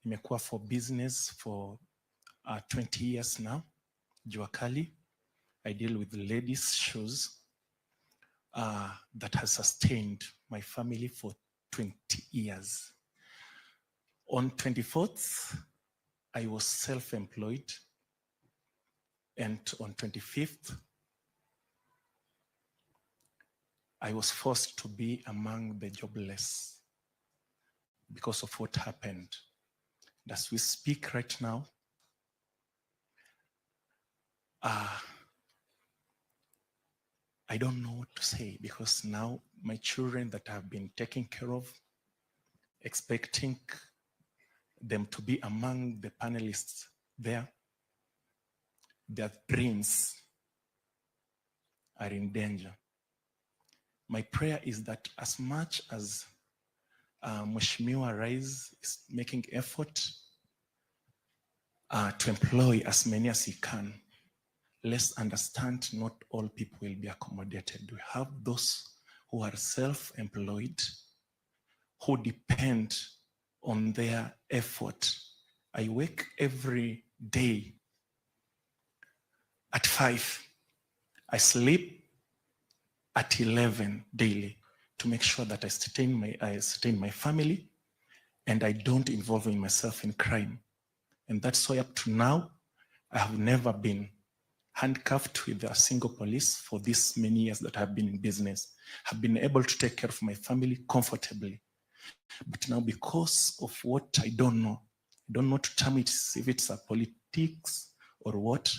Nimekuwa for business for 20 years now, Ajuakali. I deal with ladies' shoes that has sustained my family for 20 years. On 24th, I was self-employed, and on 25th, I was forced to be among the jobless because of what happened. As we speak right now, I don't know what to say, because now my children that have been taken care of, expecting them to be among the panelists there, their dreams are in danger. My prayer is that as much as Mheshimiwa Rais is making effort to employ as many as he can, let's understand not all people will be accommodated. We have those who are self-employed, who depend on their effort. I wake every day at 5. I sleep at 11 daily to make sure that I sustain my family and I don't involve myself in crime. And that's why up to now, I have never been handcuffed with a single police for this many years that I've been in business. I've been able to take care of my family comfortably. But now, because of what I don't know to term it if it's a politics or what,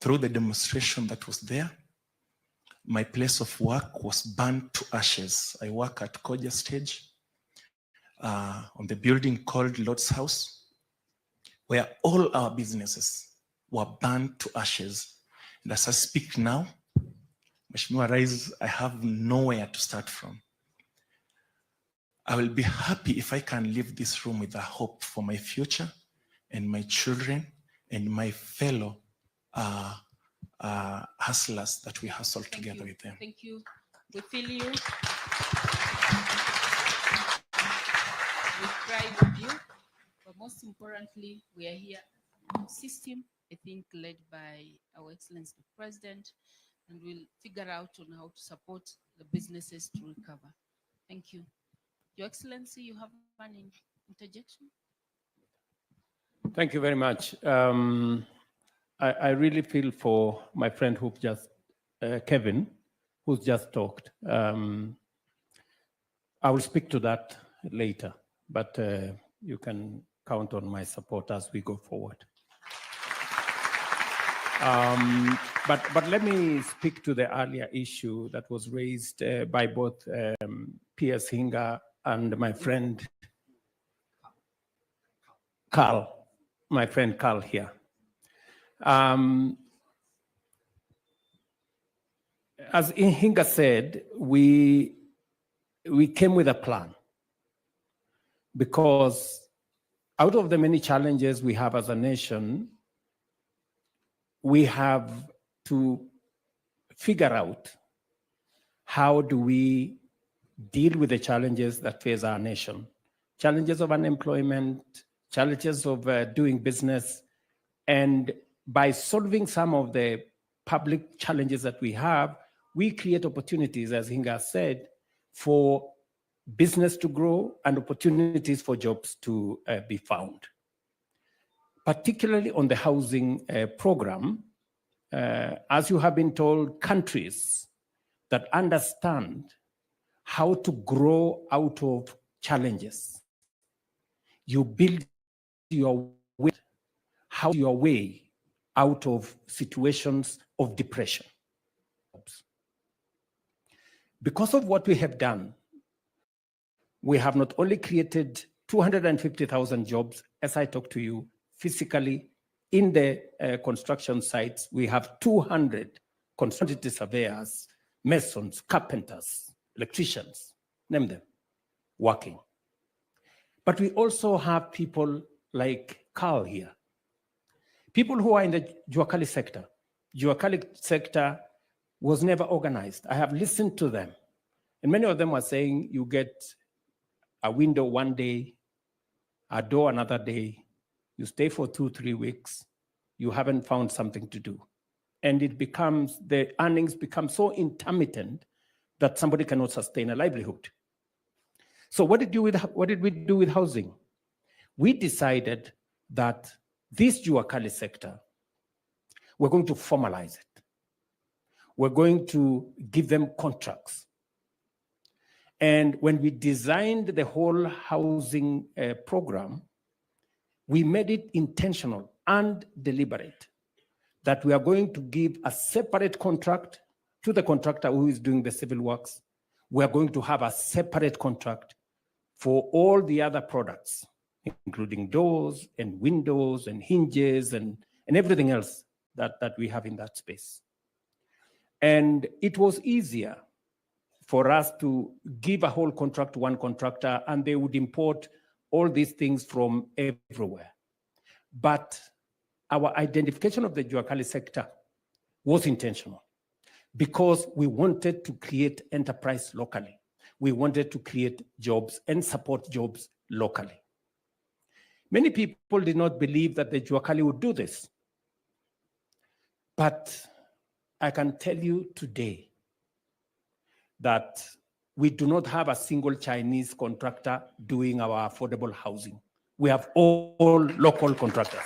through the demonstration that was there, my place of work was burned to ashes. I work at Koja Stage on the building called Lord's House, where all our businesses were burned to ashes. And as I speak now, Mheshimiwa Rais, I have nowhere to start from. I will be happy if I can leave this room with a hope for my future and my children and my fellow hustlers that we hustle together with them. Thank you. We feel you. We cry with you. But most importantly, we are here system, I think, led by Our Excellency the President, and we'll figure out on how to support the businesses to recover. Thank you. Your Excellency, you have an interjection? Thank you very much. I really feel for my friend who just, Kevin, who's just talked. I will speak to that later, but you can count on my support as we go forward. But let me speak to the earlier issue that was raised by both PS Hinga and my friend Carl, here. As Hinga said, we came with a plan, because out of the many challenges we have as a nation, we have to figure out how do we deal with the challenges that face our nation. Challenges of unemployment, challenges of doing business, and by solving some of the public challenges that we have, we create opportunities, as Hinga said, for business to grow and opportunities for jobs to be found. Particularly on the housing program, as you have been told, countries that understand how to grow out of challenges, you build your way out of situations of depression. Because of what we have done, we have not only created 250,000 jobs, as I talked to you, physically in the construction sites. We have 200 construction surveyors, masons, carpenters, electricians, name them, working. But we also have people like Carl here, people who are in the Juakali sector. Juakali sector was never organized. I have listened to them, and many of them are saying you get a window one day, a door another day, you stay for 2-3 weeks, you haven't found something to do. and the earnings become so intermittent that somebody cannot sustain a livelihood. So what did we do with housing? We decided that this Juakali sector, we're going to formalize it. We're going to give them contracts. And when we designed the whole housing program, we made it intentional and deliberate that we are going to give a separate contract to the contractor who is doing the civil works. We are going to have a separate contract for all the other products, including doors and windows and hinges and everything else that we have in that space. And it was easier for us to give a whole contract to one contractor, and they would import all these things from everywhere. But our identification of the Juakali sector was intentional because we wanted to create enterprise locally. We wanted to create jobs and support jobs locally. Many people did not believe that the Juakali would do this. But I can tell you today that we do not have a single Chinese contractor doing our affordable housing. We have all local contractors.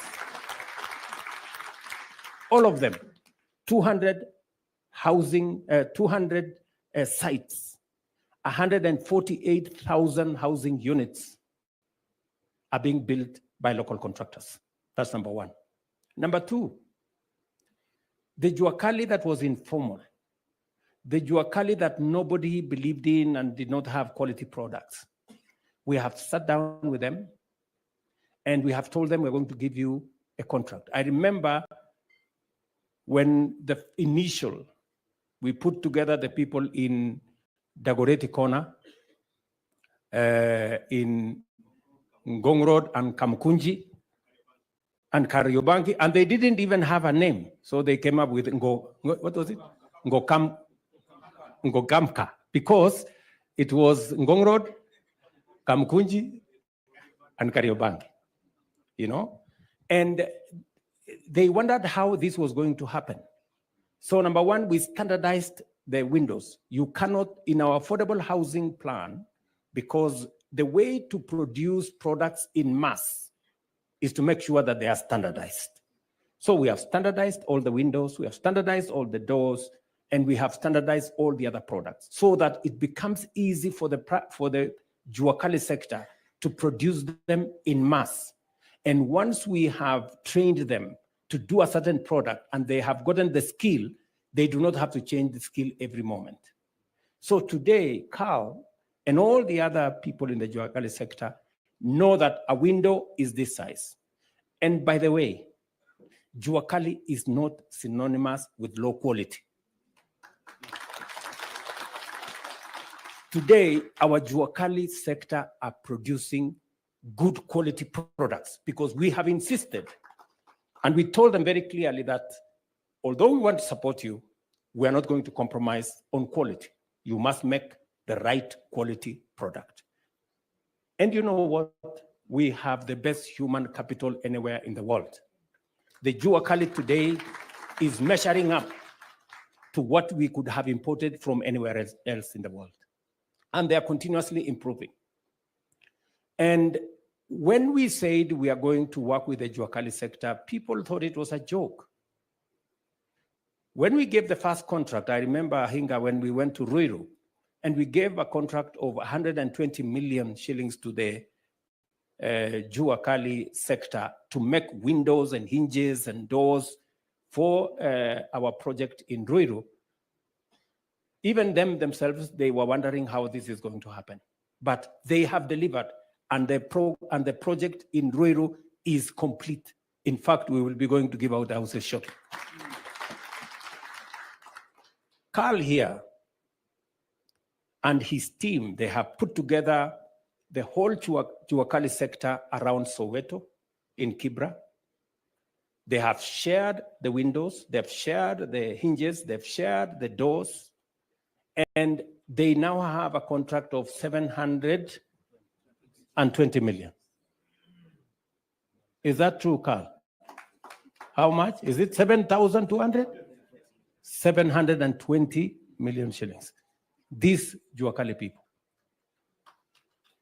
All of them, 200 sites, 148,000 housing units are being built by local contractors. That's number one. Number two, the Juakali that was informal, the Juakali that nobody believed in and did not have quality products. We have sat down with them and we have told them we're going to give you a contract. I remember when the initial, we put together the people in Dagoretti Corner, in Ngong Road and Kamkunji and Kariobangi, and they didn't even have a name. So they came up with what was it? Ngogamka, because it was Ngong Road, Kamkunji, and Kariobangi, you know? And they wondered how this was going to happen. So number one, we standardized the windows. You cannot, in our affordable housing plan, because the way to produce products in mass is to make sure that they are standardized. So we have standardized all the windows, we have standardized all the doors, and we have standardized all the other products so that it becomes easy for the Juakali sector to produce them in mass. And once we have trained them to do a certain product and they have gotten the skill, they do not have to change the skill every moment. So today, Carl and all the other people in the Juakali sector know that a window is this size. And by the way, Juakali is not synonymous with low quality. Today, our Juakali sector are producing good quality products because we have insisted. And we told them very clearly that although we want to support you, we are not going to compromise on quality. You must make the right quality product. And you know what? We have the best human capital anywhere in the world. The Juakali today is measuring up to what we could have imported from anywhere else in the world. And they are continuously improving. And when we said we are going to work with the Juakali sector, people thought it was a joke. When we gave the first contract, I remember, Hinga, when we went to Ruto, and we gave a contract of 120 million shillings to the Juakali sector to make windows and hinges and doors for our project in Ruto. Even themselves, they were wondering how this is going to happen. But they have delivered, and the project in Ruto is complete. In fact, we will be going to give out the houses shortly. Carl here and his team, they have put together the whole Juakali sector around Soweto in Kibra. They have shared the windows, they've shared the hinges, they've shared the doors, and they now have a contract of 720 million. Is that true, Carl? How much? Is it 7,200? 720 million shillings. These Juakali people.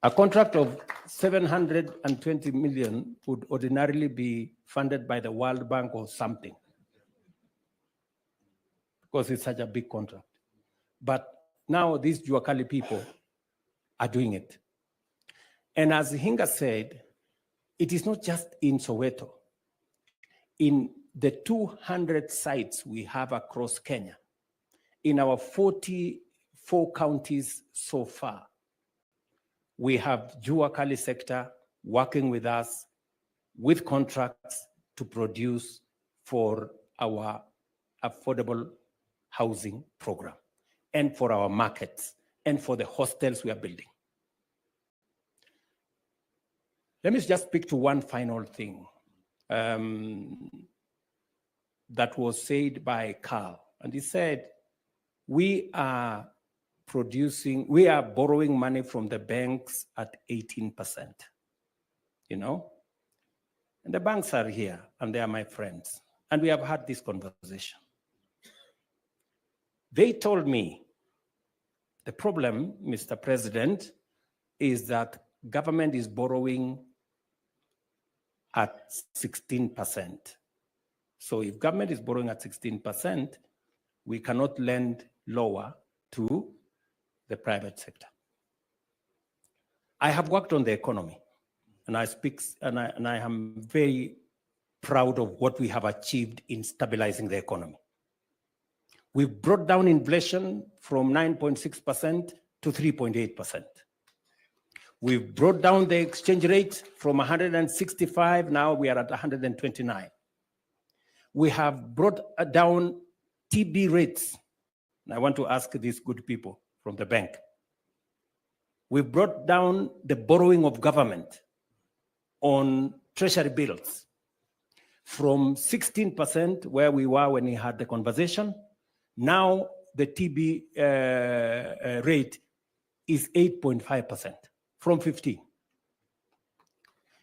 A contract of 720 million would ordinarily be funded by the World Bank or something, because it's such a big contract. But now these Juakali people are doing it. And as Hinga said, it is not just in Soweto. In the 200 sites we have across Kenya, in our 44 counties so far, we have Juakali sector working with us with contracts to produce for our affordable housing program and for our markets and for the hostels we are building. Let me just speak to one final thing that was said by Carl. And he said, we are borrowing money from the banks at 18%, you know? And the banks are here and they are my friends. And we have had this conversation. They told me the problem, Mr. President, is that government is borrowing at 16%. So if government is borrowing at 16%, we cannot lend lower to the private sector. I have worked on the economy, and I am very proud of what we have achieved in stabilizing the economy. We've brought down inflation from 9.6% to 3.8%. We've brought down the exchange rate from 165, now we are at 129. We have brought down TB rates. And I want to ask these good people from the bank. We've brought down the borrowing of government on treasury bills from 16% where we were when we had the conversation. Now the TB rate is 8.5% from 15.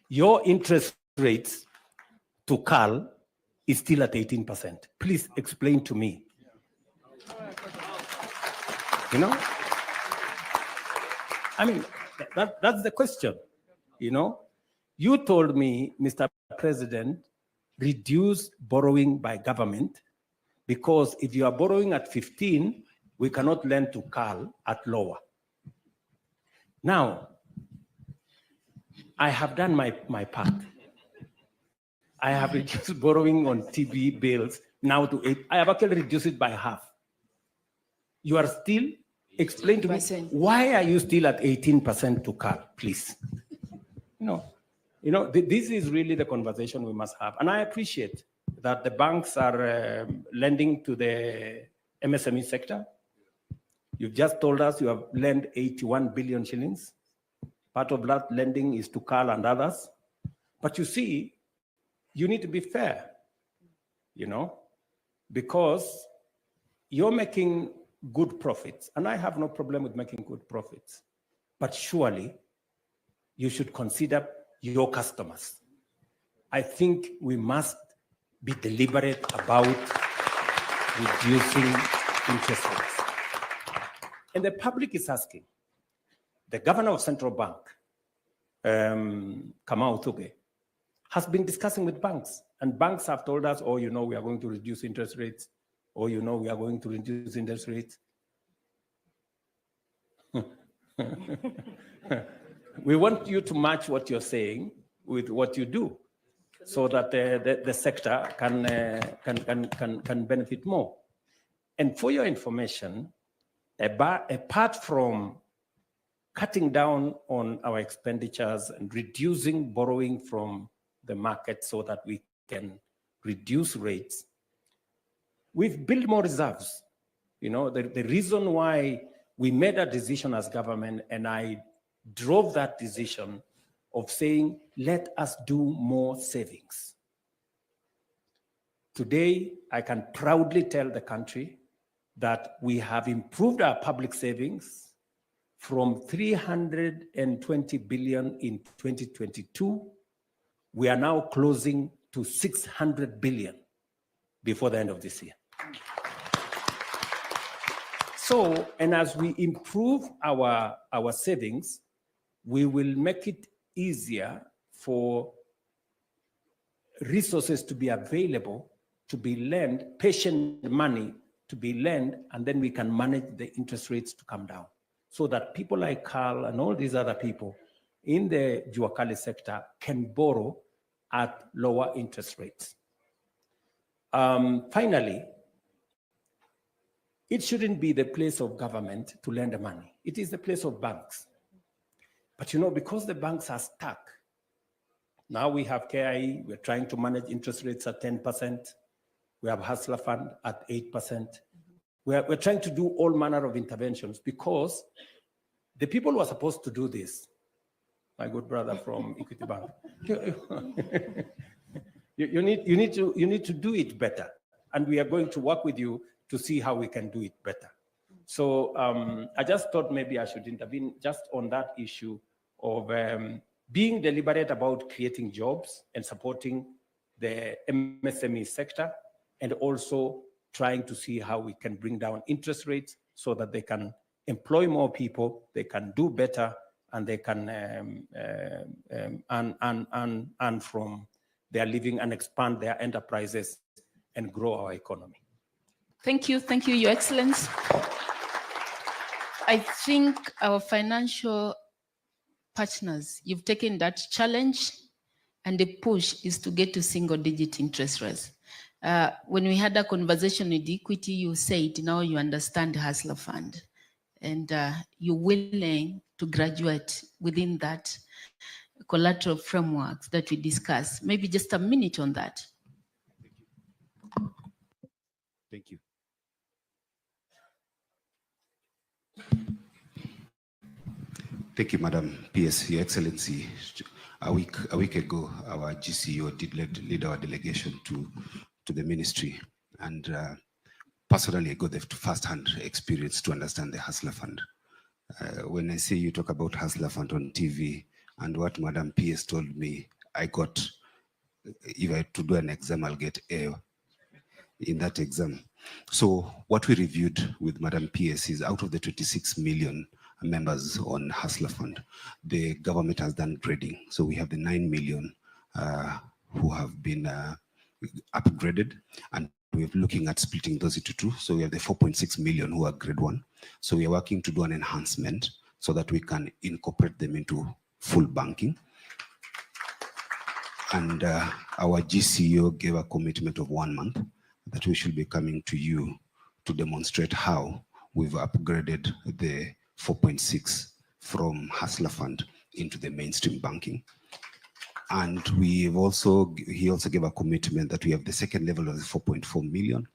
Your interest rates to Carl is still at 18%. Please explain to me. You know? I mean, that's the question, you know? You told me, Mr. President, reduce borrowing by government, because if you are borrowing at 15, we cannot lend to Carl at lower. Now, I have done my part. I have reduced borrowing on TB bills now to 8. I have actually reduced it by half. You are still, explain to me, why are you still at 18% to Carl, please? You know, this is really the conversation we must have. And I appreciate that the banks are lending to the MSME sector. You've just told us you have lent 81 billion shillings. Part of that lending is to Carl and others. But you see, you need to be fair, you know, because you're making good profits. And I have no problem with making good profits. But surely, you should consider your customers. I think we must be deliberate about reducing interest rates. And the public is asking. The governor of Central Bank, Kamau Thuge, has been discussing with banks. And banks have told us, oh, you know, we are going to reduce interest rates. Oh, you know, we are going to reduce interest rates. We want you to match what you're saying with what you do, so that the sector can benefit more. And for your information, apart from cutting down on our expenditures and reducing borrowing from the market so that we can reduce rates, we've built more reserves. You know, the reason why we made a decision as government, and I drove that decision of saying, let us do more savings. Today, I can proudly tell the country that we have improved our public savings from 320 billion in 2022. We are now closing to 600 billion before the end of this year. So, and as we improve our savings, we will make it easier for resources to be available, to be lent, patient money to be lent, and then we can manage the interest rates to come down so that people like Carl and all these other people in the Juakali sector can borrow at lower interest rates. Finally, it shouldn't be the place of government to lend money. It is the place of banks. But you know, because the banks are stuck, now we have KIE, we're trying to manage interest rates at 10%. We have Hustler Fund at 8%. We're trying to do all manner of interventions because the people who are supposed to do this, my good brother from Equity Bank, you need to do it better. And we are going to work with you to see how we can do it better. So I just thought maybe I should intervene just on that issue of being deliberate about creating jobs and supporting the MSME sector, and also trying to see how we can bring down interest rates so that they can employ more people, they can do better, and they can earn from their living and expand their enterprises and grow our economy. Thank you, Your Excellency. I think our financial partners, you've taken that challenge, and the push is to get to single-digit interest rates. When we had a conversation with Equity, you said now you understand the Hustler Fund, and you're willing to graduate within that collateral frameworks that we discussed. Maybe just a minute on that. Thank you. Thank you, Madam PS, Your Excellency. A week ago, our GCO did lead our delegation to the ministry, and personally, I got the first-hand experience to understand the Hustler Fund. When I say you talk about Hustler Fund on TV, and what Madam PS told me, I got, if I had to do an exam, I'll get A in that exam. So what we reviewed with Madam PS is out of the 26 million members on Hustler Fund, the government has done grading. So we have the 9 million who have been upgraded, and we're looking at splitting those into two. So we have the 4.6 million who are grade 1. So we are working to do an enhancement so that we can incorporate them into full banking. And our GCO gave a commitment of 1 month that we should be coming to you to demonstrate how we've upgraded the 4.6 from Hustler Fund into the mainstream banking. And he also gave a commitment that we have the second level of the 4.4 million.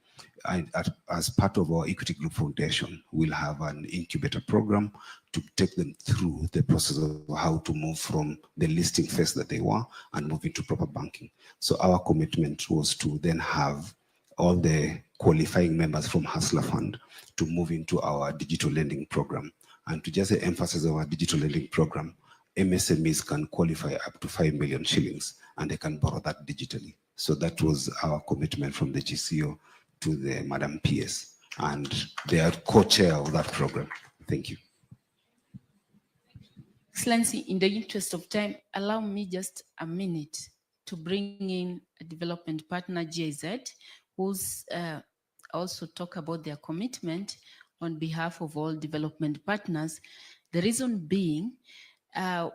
And as part of our Equity Group Foundation, we'll have an incubator program to take them through the process of how to move from the listing phase that they were and move into proper banking. So our commitment was to then have all the qualifying members from Hustler Fund to move into our digital lending program. And to just emphasize our digital lending program, MSMEs can qualify up to 5 million shillings and they can borrow that digitally. So that was our commitment from the GCO to the Madam PS, and they are co-chair of that program. Thank you. Excellency, in the interest of time, allow me just a minute to bring in a development partner, GIZ, who's also talk about their commitment on behalf of all development partners. The reason being,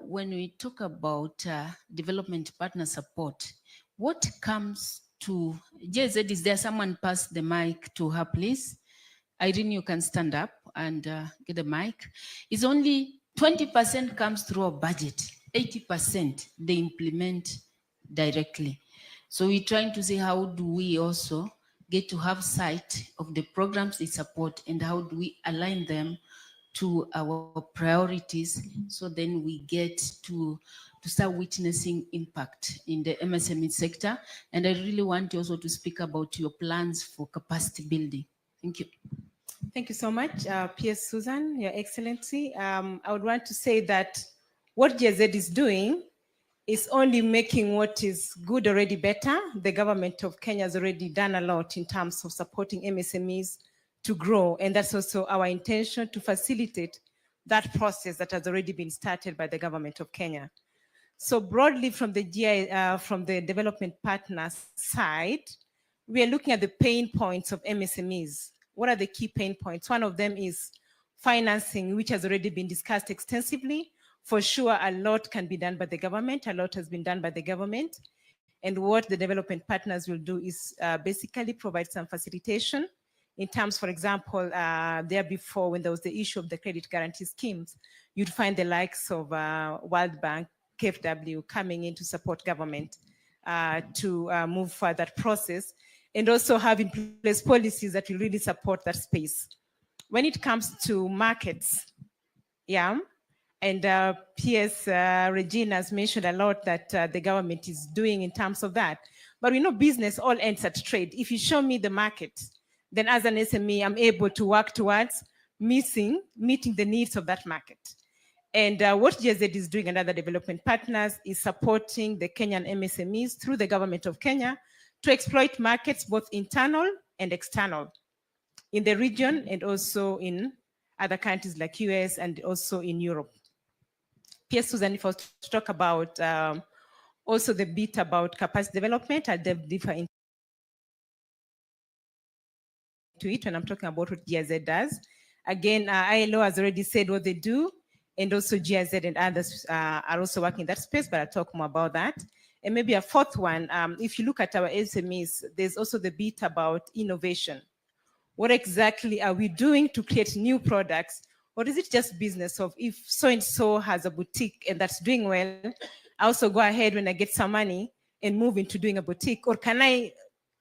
when we talk about development partner support, what comes to GIZ, is there someone pass the mic to her, please? Irene, you can stand up and get the mic. It's only 20% comes through a budget, 80% they implement directly. So we're trying to say, how do we also get to have sight of the programs they support, and how do we align them to our priorities, so then we get to start witnessing impact in the MSME sector. And I really want you also to speak about your plans for capacity building. Thank you. Thank you so much, PS Susan, Your Excellency. I would want to say that what GIZ is doing is only making what is good already better. The government of Kenya has already done a lot in terms of supporting MSMEs to grow. And that's also our intention, to facilitate that process that has already been started by the government of Kenya. So broadly from the from the development partners side, we are looking at the pain points of MSMEs. What are the key pain points? One of them is financing, which has already been discussed extensively. For sure, a lot can be done by the government. A lot has been done by the government. And what the development partners will do is basically provide some facilitation in terms, for example, there before when there was the issue of the credit guarantee schemes, you'd find the likes of World Bank, KfW coming in to support government to move further that process, and also have in place policies that will really support that space. When it comes to markets, yeah, and PS Regina has mentioned a lot that the government is doing in terms of that. But we know business all ends at trade. If you show me the market, then as an SME, I'm able to work towards meeting the needs of that market. And what GIZ is doing and other development partners is supporting the Kenyan MSMEs through the government of Kenya to exploit markets, both internal and external, in the region and also in other countries like US and also in Europe. P.S. Susan, if I was to talk about also the bit about capacity development, I'll delve deeper into it when I'm talking about what GIZ does. Again, ILO has already said what they do, and also GIZ and others are also working in that space, but I'll talk more about that. And maybe a fourth one, if you look at our SMEs, there's also the bit about innovation. What exactly are we doing to create new products? Or is it just business of if so-and-so has a boutique and that's doing well, I also go ahead when I get some money and move into doing a boutique? Or can I,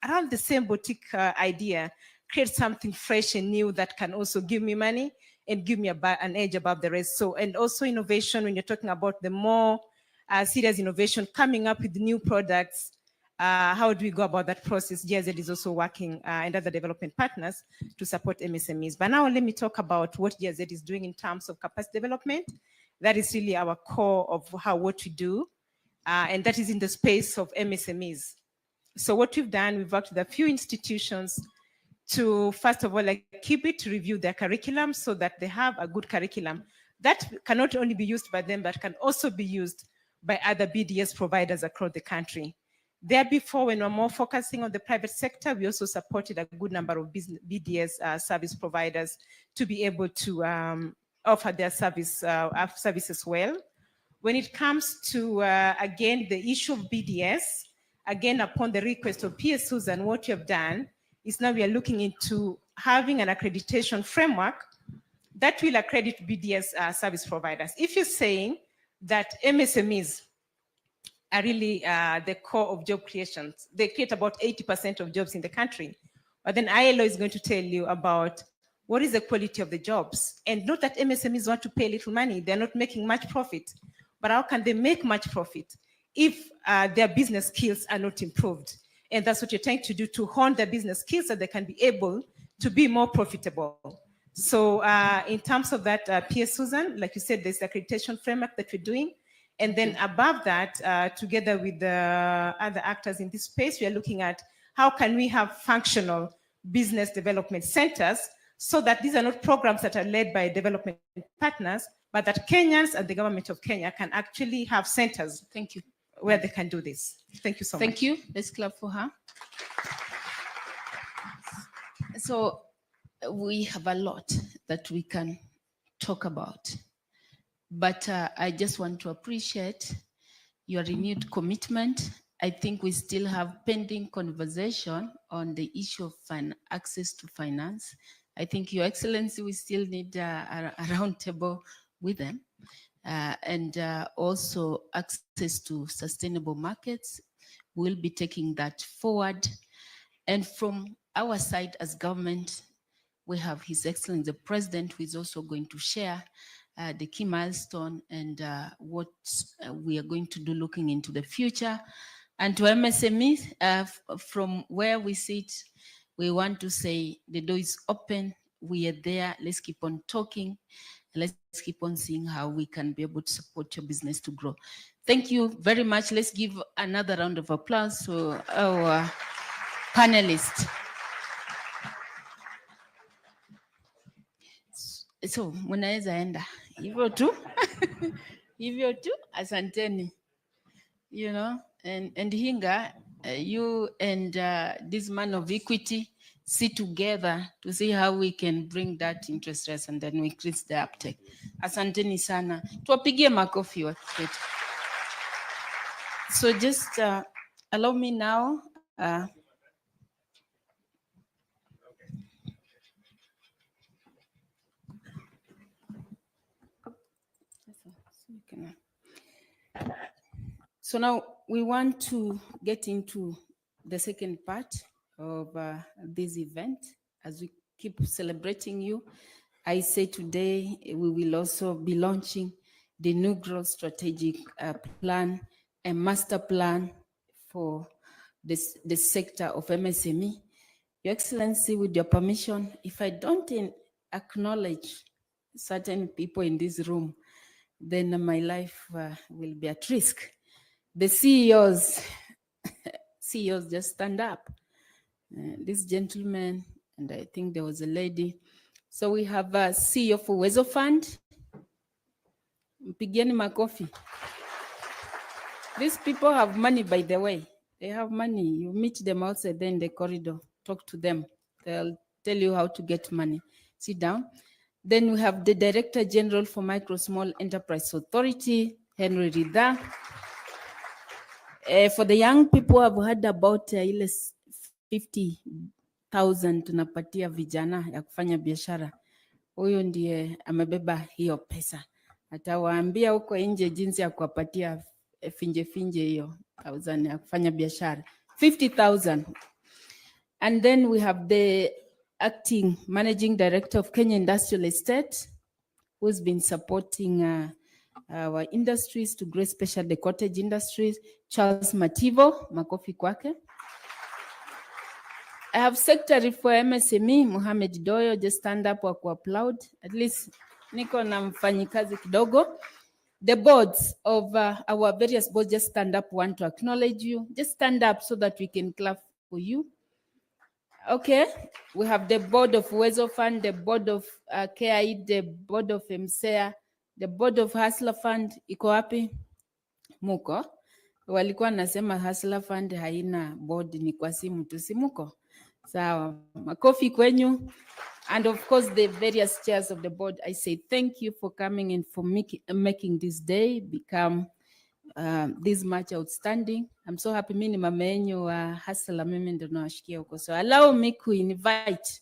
around the same boutique idea, create something fresh and new that can also give me money and give me an edge above the rest? So, and also innovation, when you're talking about the more serious innovation, coming up with new products, how do we go about that process? GIZ is also working and other development partners to support MSMEs. But now let me talk about what GIZ is doing in terms of capacity development. That is really our core of what we do, and that is in the space of MSMEs. So what we've done, we've worked with a few institutions to, first of all, keep it, review their curriculum so that they have a good curriculum that can not only be used by them, but can also be used by other BDS providers across the country. There before, when we're more focusing on the private sector, we also supported a good number of BDS service providers to be able to offer their services well. When it comes to, again, the issue of BDS, again, upon the request of PS Susan, what we have done is now we are looking into having an accreditation framework that will accredit BDS service providers. If you're saying that MSMEs are really the core of job creations, they create about 80% of jobs in the country. But then ILO is going to tell you about what is the quality of the jobs. And not that MSMEs want to pay little money, they're not making much profit. But how can they make much profit if their business skills are not improved? And that's what you're trying to do, to hone their business skills so they can be able to be more profitable. So in terms of that, PS Susan, like you said, there's the accreditation framework that we're doing. And then above that, together with the other actors in this space, we are looking at how can we have functional business development centers so that these are not programs that are led by development partners, but that Kenyans and the government of Kenya can actually have centers. Thank you. Where they can do this. Thank you so much. Thank you. Let's clap for her. So we have a lot that we can talk about, but I just want to appreciate your renewed commitment. I think we still have pending conversation on the issue of access to finance. I think, Your Excellency, we still need a roundtable with them. And also access to sustainable markets. We'll be taking that forward. And from our side as government, we have His Excellency the President, who is also going to share the key milestone and what we are going to do looking into the future. And to MSMEs, from where we sit, we want to say the door is open. We are there. Let's keep on talking. Let's keep on seeing how we can be able to support your business to grow. Thank you very much. Let's give another round of applause to our panelists. So mnaweza enda hivyo tu hivyo tu, asanteni. You know, and Hinga, you and this man of equity sit together to see how we can bring that interest rates and then we increase the uptake. Asanteni sana. Tuwapigie makofi watu wetu. So just allow me now. So now we want to get into the second part of this event. As we keep celebrating you, I say today we will also be launching the new growth strategic plan, a master plan for the sector of MSME. Your Excellency, with your permission, if I don't acknowledge certain people in this room, then my life will be at risk. The CEOs just stand up. This gentleman, and I think there was a lady. So we have a CEO for Uwezo Fund. Mpigieni makofi. These people have money, by the way. They have money. You meet them outside there in the corridor. Talk to them. They'll tell you how to get money. Sit down. Then we have the Director General for Micro Small Enterprise Authority, Henry Rida. For the young people, I've heard about 50,000 tunapatia vijana ya kufanya biashara. Huyo ndiye amebeba hiyo pesa. Atawaambia huko nje jinsi ya kuwapatia finje hiyo 1,000 ya kufanya biashara. 50,000. And then we have the acting managing director of Kenya Industrial Estate, who's been supporting our industries to grow, especially the cottage industries, Charles Mativo, makofi kwake. I have Secretary for MSME, Mohamed Doyo, just stand up or applaud. At least niko na mfanyikazi kidogo. The boards of our various boards, just stand up, want to acknowledge you. Just stand up so that we can clap for you. Okay, we have the board of Uwezo Fund, the board of KI, the board of Msme, the board of Hustler Fund. Iko wapi? Muko. Walikuwa nasema Hustler Fund haina board, ni kwa simu tu, si muko? Sawa, makofi kwenyu. And of course, the various chairs of the board, I say thank you for coming and for making this day become this much outstanding. I'm so happy. Mimi ni mama yenu wa Hustler, mimi ndo nawashikia huko. So allow me to invite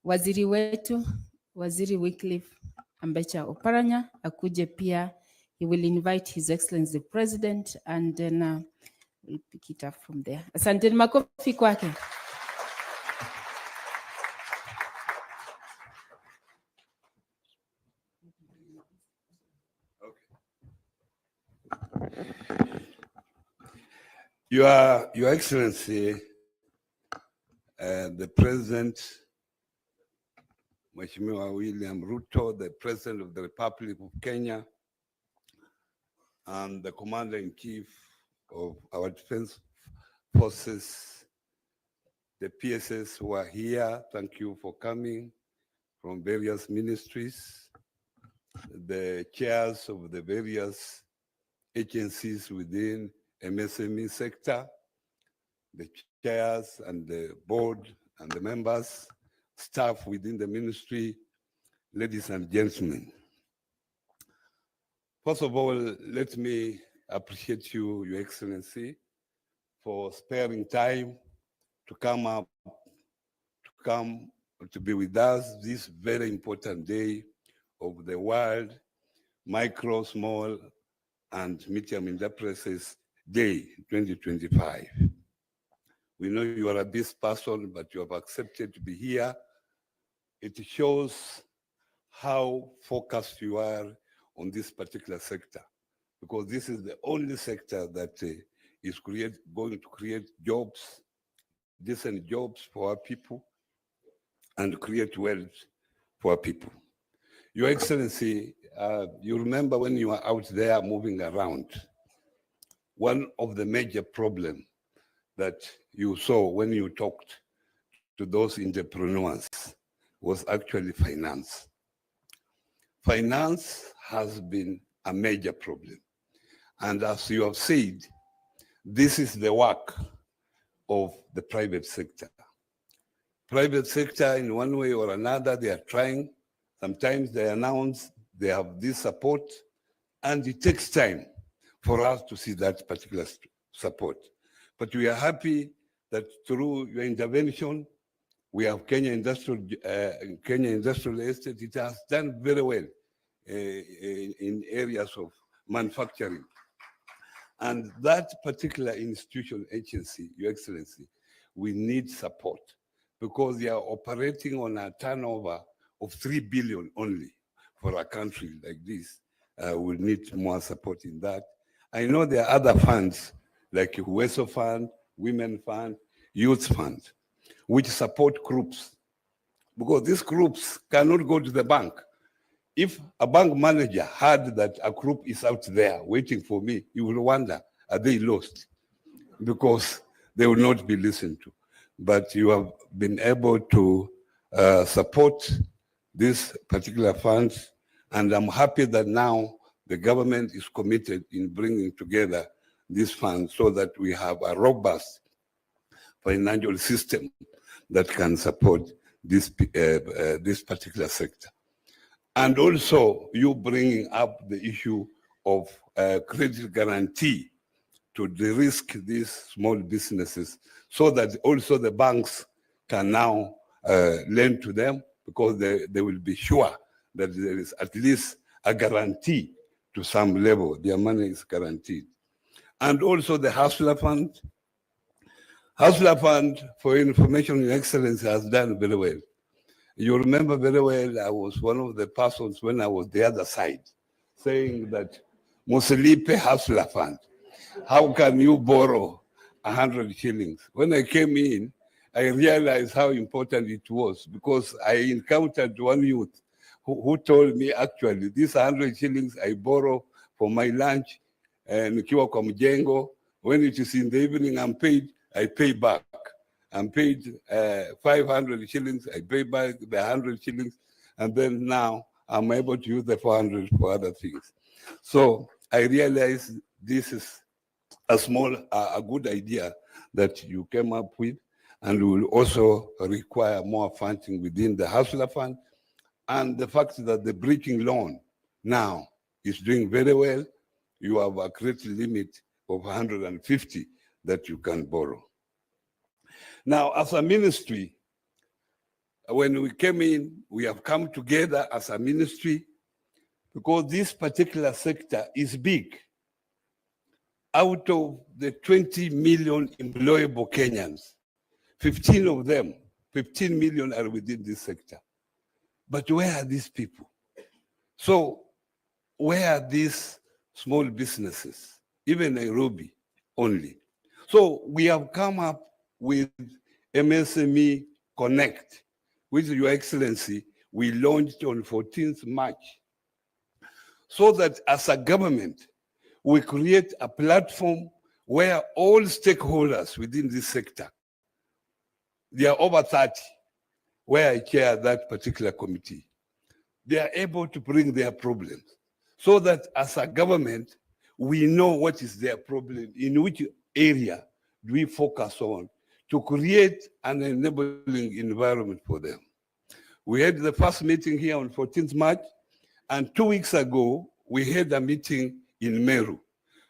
waziri wetu, Waziri Wycliffe Ambecha Oparanya, akuje pia. He will invite His Excellency the President, and then we'll pick it up from there. Asante, makofi kwake. Your Excellency, the President, Mheshimiwa William Ruto, the President of the Republic of Kenya, and the Commander-in-Chief of our Defense Forces, the PSS who are here, thank you for coming from various ministries, the chairs of the various agencies within MSME sector, the chairs and the board and the members, staff within the ministry, ladies and gentlemen. First of all, let me appreciate you, Your Excellency, for sparing time to come up, to be with us this very important day of the World Micro, Small, and Medium Enterprises Day 2025. We know you are a busy person, but you have accepted to be here. It shows how focused you are on this particular sector, because this is the only sector that is going to create jobs, decent jobs for our people, and create wealth for our people. Your Excellency, you remember when you were out there moving around, one of the major problems that you saw when you talked to those entrepreneurs was actually finance. finance has been a major problem. And as you have said, this is the work of the private sector. Private sector, in one way or another, they are trying. Sometimes they announce they have this support, and it takes time for us to see that particular support. But we are happy that through your intervention, we have Kenya Industrial Estate. It has done very well in areas of manufacturing. And that particular institution agency, Your Excellency, we need support because they are operating on a turnover of 3 billion only for a country like this. We need more support in that. I know there are other funds like Uweso Fund, Women Fund, Youth Fund, which support groups because these groups cannot go to the bank. If a bank manager heard that a group is out there waiting for me, he will wonder, are they lost? Because they will not be listened to. But you have been able to support these particular funds, and I'm happy that now the government is committed in bringing together these funds so that we have a robust financial system that can support this particular sector. And also, you bringing up the issue of credit guarantee to de-risk these small businesses so that also the banks can now lend to them because they will be sure that there is at least a guarantee to some level. Their money is guaranteed. And also the Hustler Fund. Hustler Fund, for information, Your Excellency, has done very well. You remember very well, I was one of the persons when I was the other side, saying that Musilipe Hustler Fund, how can you borrow 100 shillings? When I came in, I realized how important it was because I encountered one youth who told me, actually, these 100 shillings I borrow for my lunch, and nikiwa kwa mjengo, when it is in the evening I'm paid, I pay back. I'm paid 500 shillings, I pay back the 100 shillings, and then now I'm able to use the 400 for other things. So I realized this is a good idea that you came up with, and will also require more funding within the Hustler Fund. And the fact that the bridging loan now is doing very well, you have a credit limit of 150 that you can borrow. Now, as a ministry, when we came in, we have come together as a ministry because this particular sector is big. Out of the 20 million employable Kenyans, 15 of them, 15 million are within this sector. But where are these people? So where are these small businesses? Even Nairobi only. So we have come up with MSME Connect, which Your Excellency, we launched on 14th March. So that as a government, we create a platform where all stakeholders within this sector, there are over 30, where I chair that particular committee, they are able to bring their problems so that as a government, we know what is their problem, in which area do we focus on to create an enabling environment for them. We had the first meeting here on 14th March, and 2 weeks ago, we had a meeting in Meru.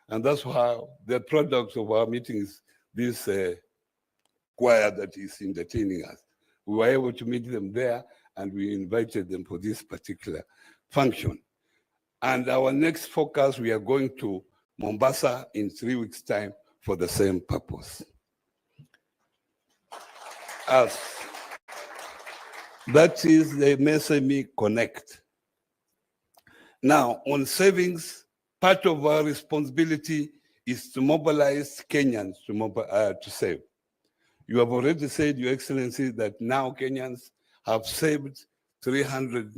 And that's how the product of our meeting is this choir that is entertaining us. We were able to meet them there, and we invited them for this particular function. And our next focus, we are going to Mombasa in 3 weeks' time for the same purpose. That is the MSME Connect. Now, on savings, part of our responsibility is to mobilize Kenyans to save. You have already said, Your Excellency, that now Kenyans have saved 300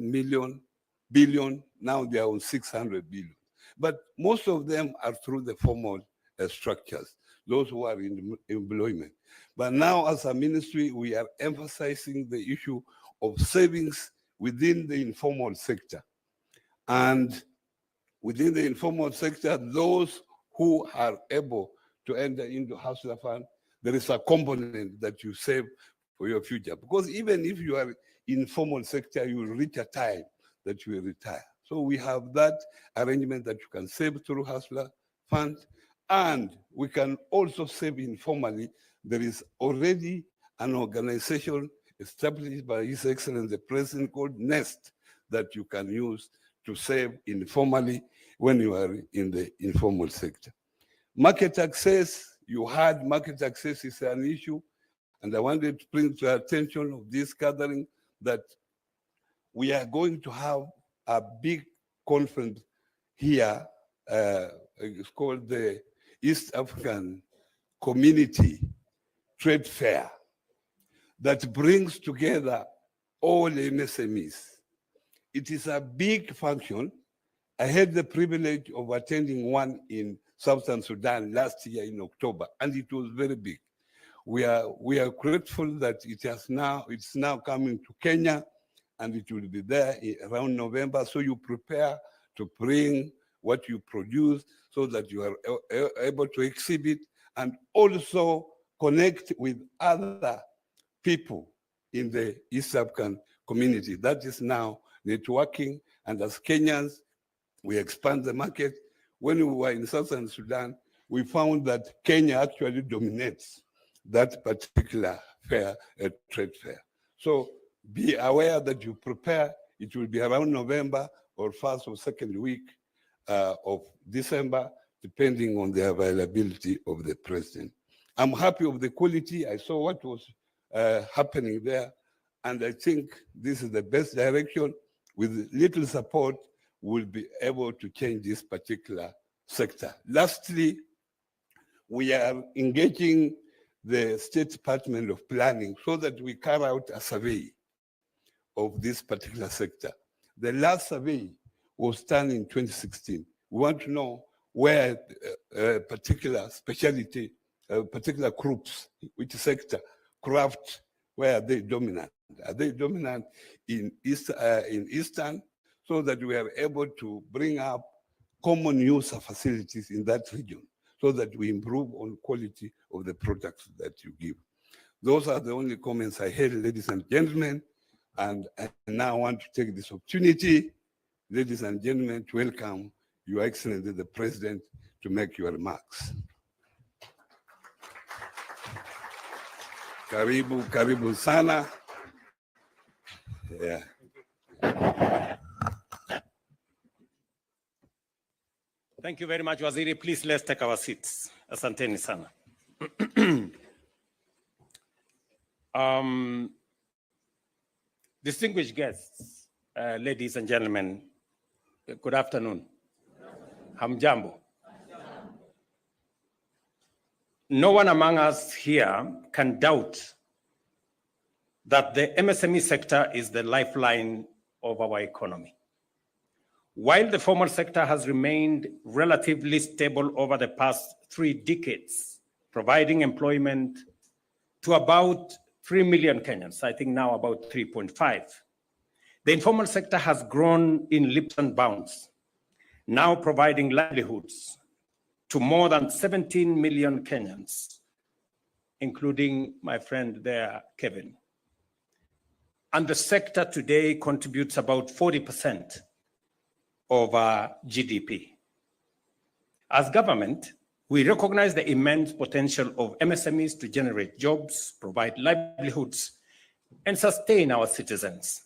billion, now they are on 600 billion. But most of them are through the formal structures, those who are in employment. But now as a ministry, we are emphasizing the issue of savings within the informal sector. And within the informal sector, those who are able to enter into Hustler Fund, there is a component that you save for your future. Because even if you are in formal sector, you will reach a time that you will retire. So we have that arrangement that you can save through Hustler Fund, and we can also save informally. There is already an organization established by His Excellency the President called NEST that you can use to save informally when you are in the informal sector. Market access, you had market access is an issue, and I wanted to bring to the attention of this gathering that we are going to have a big conference here. It's called the East African Community Trade Fair that brings together all MSMEs. It is a big function. I had the privilege of attending one in Southern Sudan last year in October, and it was very big. We are grateful that it's now coming to Kenya, and it will be there around November. So you prepare to bring what you produce so that you are able to exhibit and also connect with other people in the East African community. That is now networking, and as Kenyans, we expand the market. When we were in Southern Sudan, we found that Kenya actually dominates that particular fair, trade fair. So be aware that you prepare. It will be around November or first or second week of December, depending on the availability of the president. I'm happy of the quality. I saw what was happening there, and I think this is the best direction. With little support, we'll be able to change this particular sector. Lastly, we are engaging the State Department of Planning so that we carry out a survey of this particular sector. The last survey was done in 2016. We want to know where particular specialty, particular groups, which sector, craft, where are they dominant? Are they dominant in Eastern, so that we are able to bring up common use of facilities in that region, so that we improve on quality of the products that you give. Those are the only comments I had, ladies and gentlemen. And now I want to take this opportunity, ladies and gentlemen, to welcome Your Excellency the President to make your remarks. Karibu, karibu sana. Yeah. Thank you very much, Waziri. Please, let's take our seats. Asanteni sana. Distinguished guests, ladies and gentlemen, good afternoon. Hamjambo. No one among us here can doubt that the MSME sector is the lifeline of our economy. While the formal sector has remained relatively stable over the past 3 decades, providing employment to about 3 million Kenyans, I think now about 3.5, the informal sector has grown in leaps and bounds, now providing livelihoods to more than 17 million Kenyans, including my friend there, Kevin. And the sector today contributes about 40% of our GDP. As government, we recognize the immense potential of MSMEs to generate jobs, provide livelihoods, and sustain our citizens.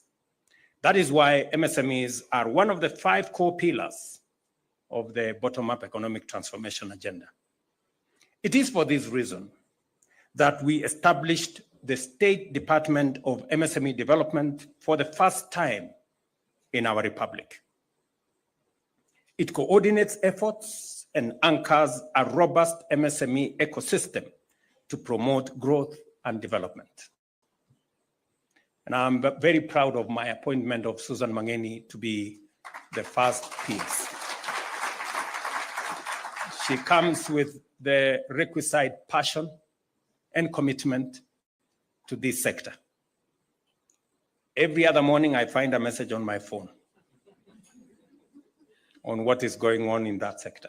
That is why MSMEs are one of the 5 core pillars of the bottom-up economic transformation agenda. It is for this reason that we established the State Department of MSME Development for the first time in our republic. It coordinates efforts and anchors a robust MSME ecosystem to promote growth and development. And I'm very proud of my appointment of Susan Mangeni to be the first PS. She comes with the requisite passion and commitment to this sector. Every other morning, I find a message on my phone. on what is going on in that sector.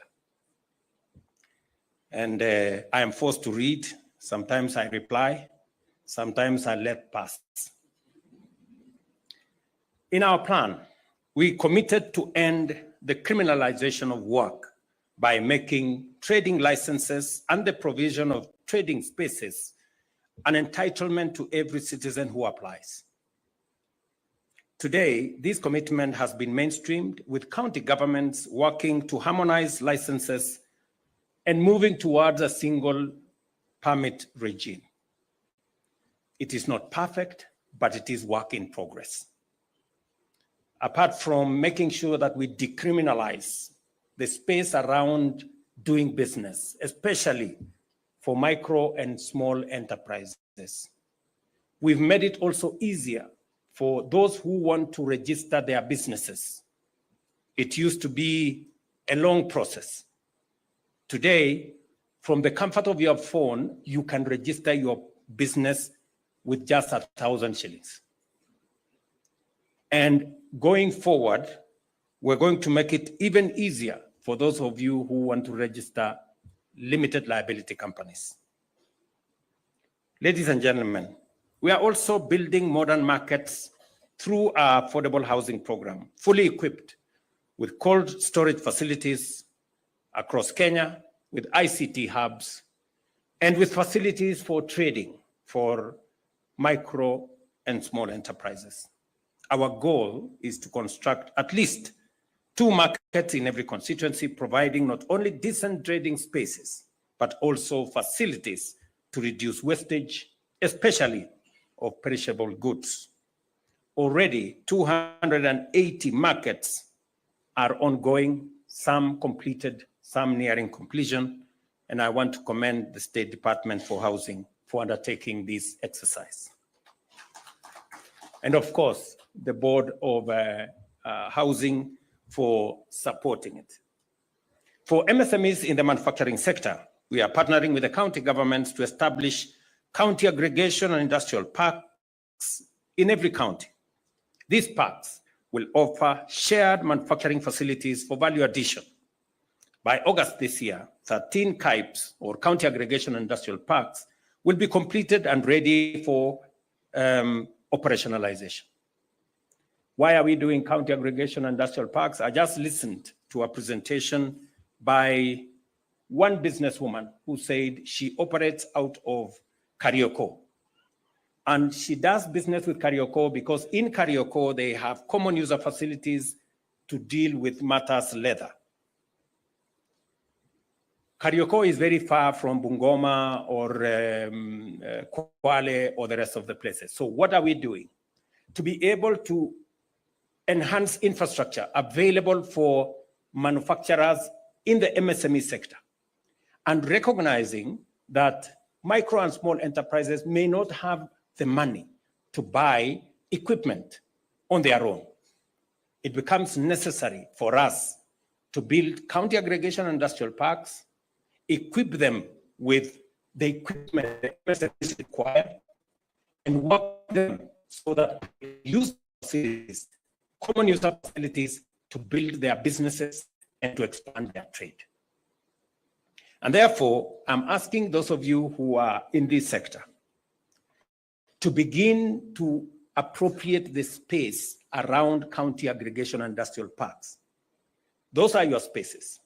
And I am forced to read. Sometimes I reply, sometimes I let pass. In our plan, we committed to end the criminalization of work by making trading licenses and the provision of trading spaces an entitlement to every citizen who applies. Today, this commitment has been mainstreamed with county governments working to harmonize licenses and moving towards a single permit regime. It is not perfect, but it is work in progress. Apart from making sure that we decriminalize the space around doing business, especially for micro and small enterprises, we've made it also easier for those who want to register their businesses. It used to be a long process. Today, from the comfort of your phone, you can register your business with just 1,000 shillings. And going forward, we're going to make it even easier for those of you who want to register limited liability companies. Ladies and gentlemen, we are also building modern markets through our affordable housing program, fully equipped with cold storage facilities across Kenya, with ICT hubs, and with facilities for trading for micro and small enterprises. Our goal is to construct at least 2 markets in every constituency, providing not only decent trading spaces, but also facilities to reduce wastage, especially of perishable goods. Already, 280 markets are ongoing, some completed, some nearing completion, and I want to commend the State Department for Housing for undertaking this exercise. And of course, the Board of Housing for supporting it. For MSMEs in the manufacturing sector, we are partnering with the county governments to establish county aggregation and industrial parks in every county. These parks will offer shared manufacturing facilities for value addition. By August this year, 13 CAIPs, or county aggregation and industrial parks, will be completed and ready for operationalization. Why are we doing county aggregation and industrial parks? I just listened to a presentation by one businesswoman who said she operates out of Karioko. And she does business with Karioko because in Karioko, they have common user facilities to deal with matters leather. Karioko is very far from Bungoma or Kwale or the rest of the places. So what are we doing? To be able to enhance infrastructure available for manufacturers in the MSME sector, and recognizing that micro and small enterprises may not have the money to buy equipment on their own. It becomes necessary for us to build county aggregation and industrial parks, equip them with the equipment that MSMEs require, and work them so that they use facilities, common user facilities, to build their businesses and to expand their trade. And therefore, I'm asking those of you who are in this sector to begin to appropriate the space around county aggregation and industrial parks. Those are your spaces.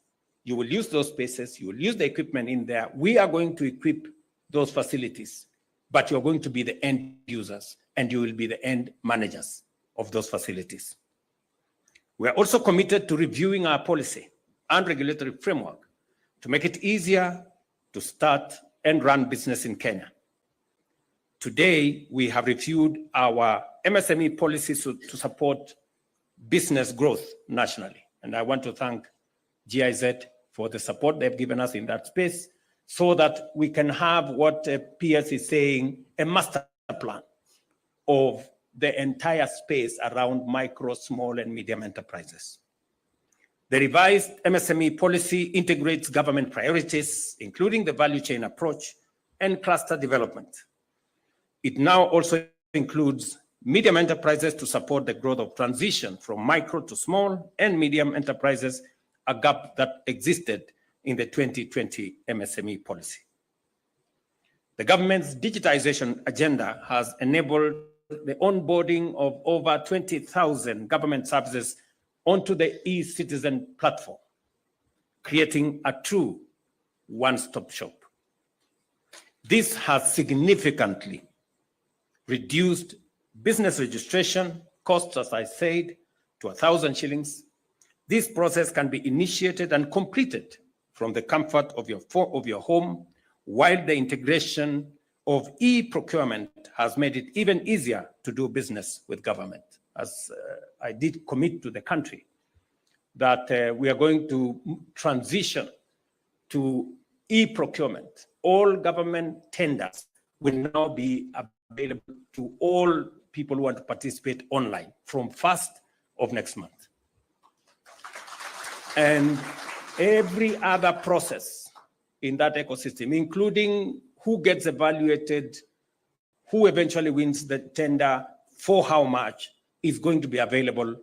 You will use those spaces, you will use the equipment in there. We are going to equip those facilities, but you're going to be the end users and you will be the end managers of those facilities. We are also committed to reviewing our policy and regulatory framework to make it easier to start and run business in Kenya. Today, we have reviewed our MSME policies to support business growth nationally. And I want to thank GIZ for the support they've given us in that space so that we can have what PS is saying, a master plan of the entire space around micro, small, and medium enterprises. The revised MSME policy integrates government priorities, including the value chain approach and cluster development. It now also includes medium enterprises to support the growth of transition from micro to small and medium enterprises a gap that existed in the 2020 MSME policy. The government's digitization agenda has enabled the onboarding of over 20,000 government services onto the e-citizen platform, creating a true one-stop shop. This has significantly reduced business registration costs, as I said, to 1,000 shillings. This process can be initiated and completed from the comfort of your home, while the integration of e-procurement has made it even easier to do business with government. As I did commit to the country that we are going to transition to e-procurement. All government tenders will now be available to all people who want to participate online from 1st of next month. And every other process in that ecosystem, including who gets evaluated, who eventually wins the tender, for how much, is going to be available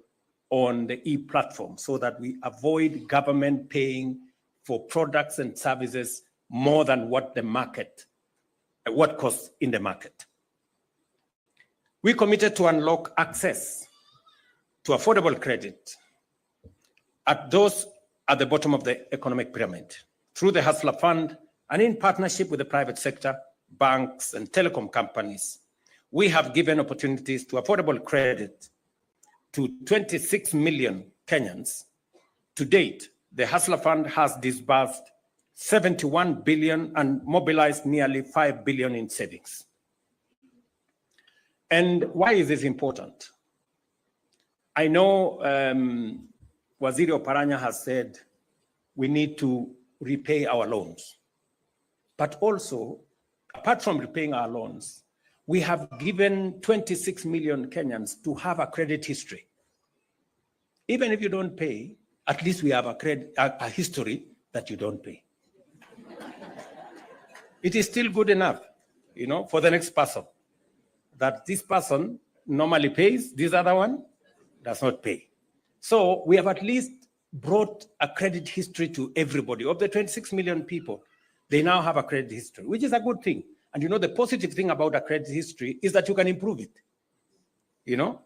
on the e-platform so that we avoid government paying for products and services more than what the market, what costs in the market. We committed to unlock access to affordable credit at those at the bottom of the economic pyramid through the Hustler Fund and in partnership with the private sector, banks and telecom companies. We have given opportunities to affordable credit to 26 million Kenyans. To date, the Hustler Fund has disbursed 71 billion and mobilized nearly 5 billion in savings. And why is this important? I know Waziri Oparanya has said we need to repay our loans. But also, apart from repaying our loans, we have given 26 million Kenyans to have a credit history. Even if you don't pay, at least we have a history that you don't pay. It is still good enough, you know, for the next person, that this person normally pays, this other one does not pay. So we have at least brought a credit history to everybody. Of the 26 million people, they now have a credit history, which is a good thing. And you know, the positive thing about a credit history is that you can improve it. You know,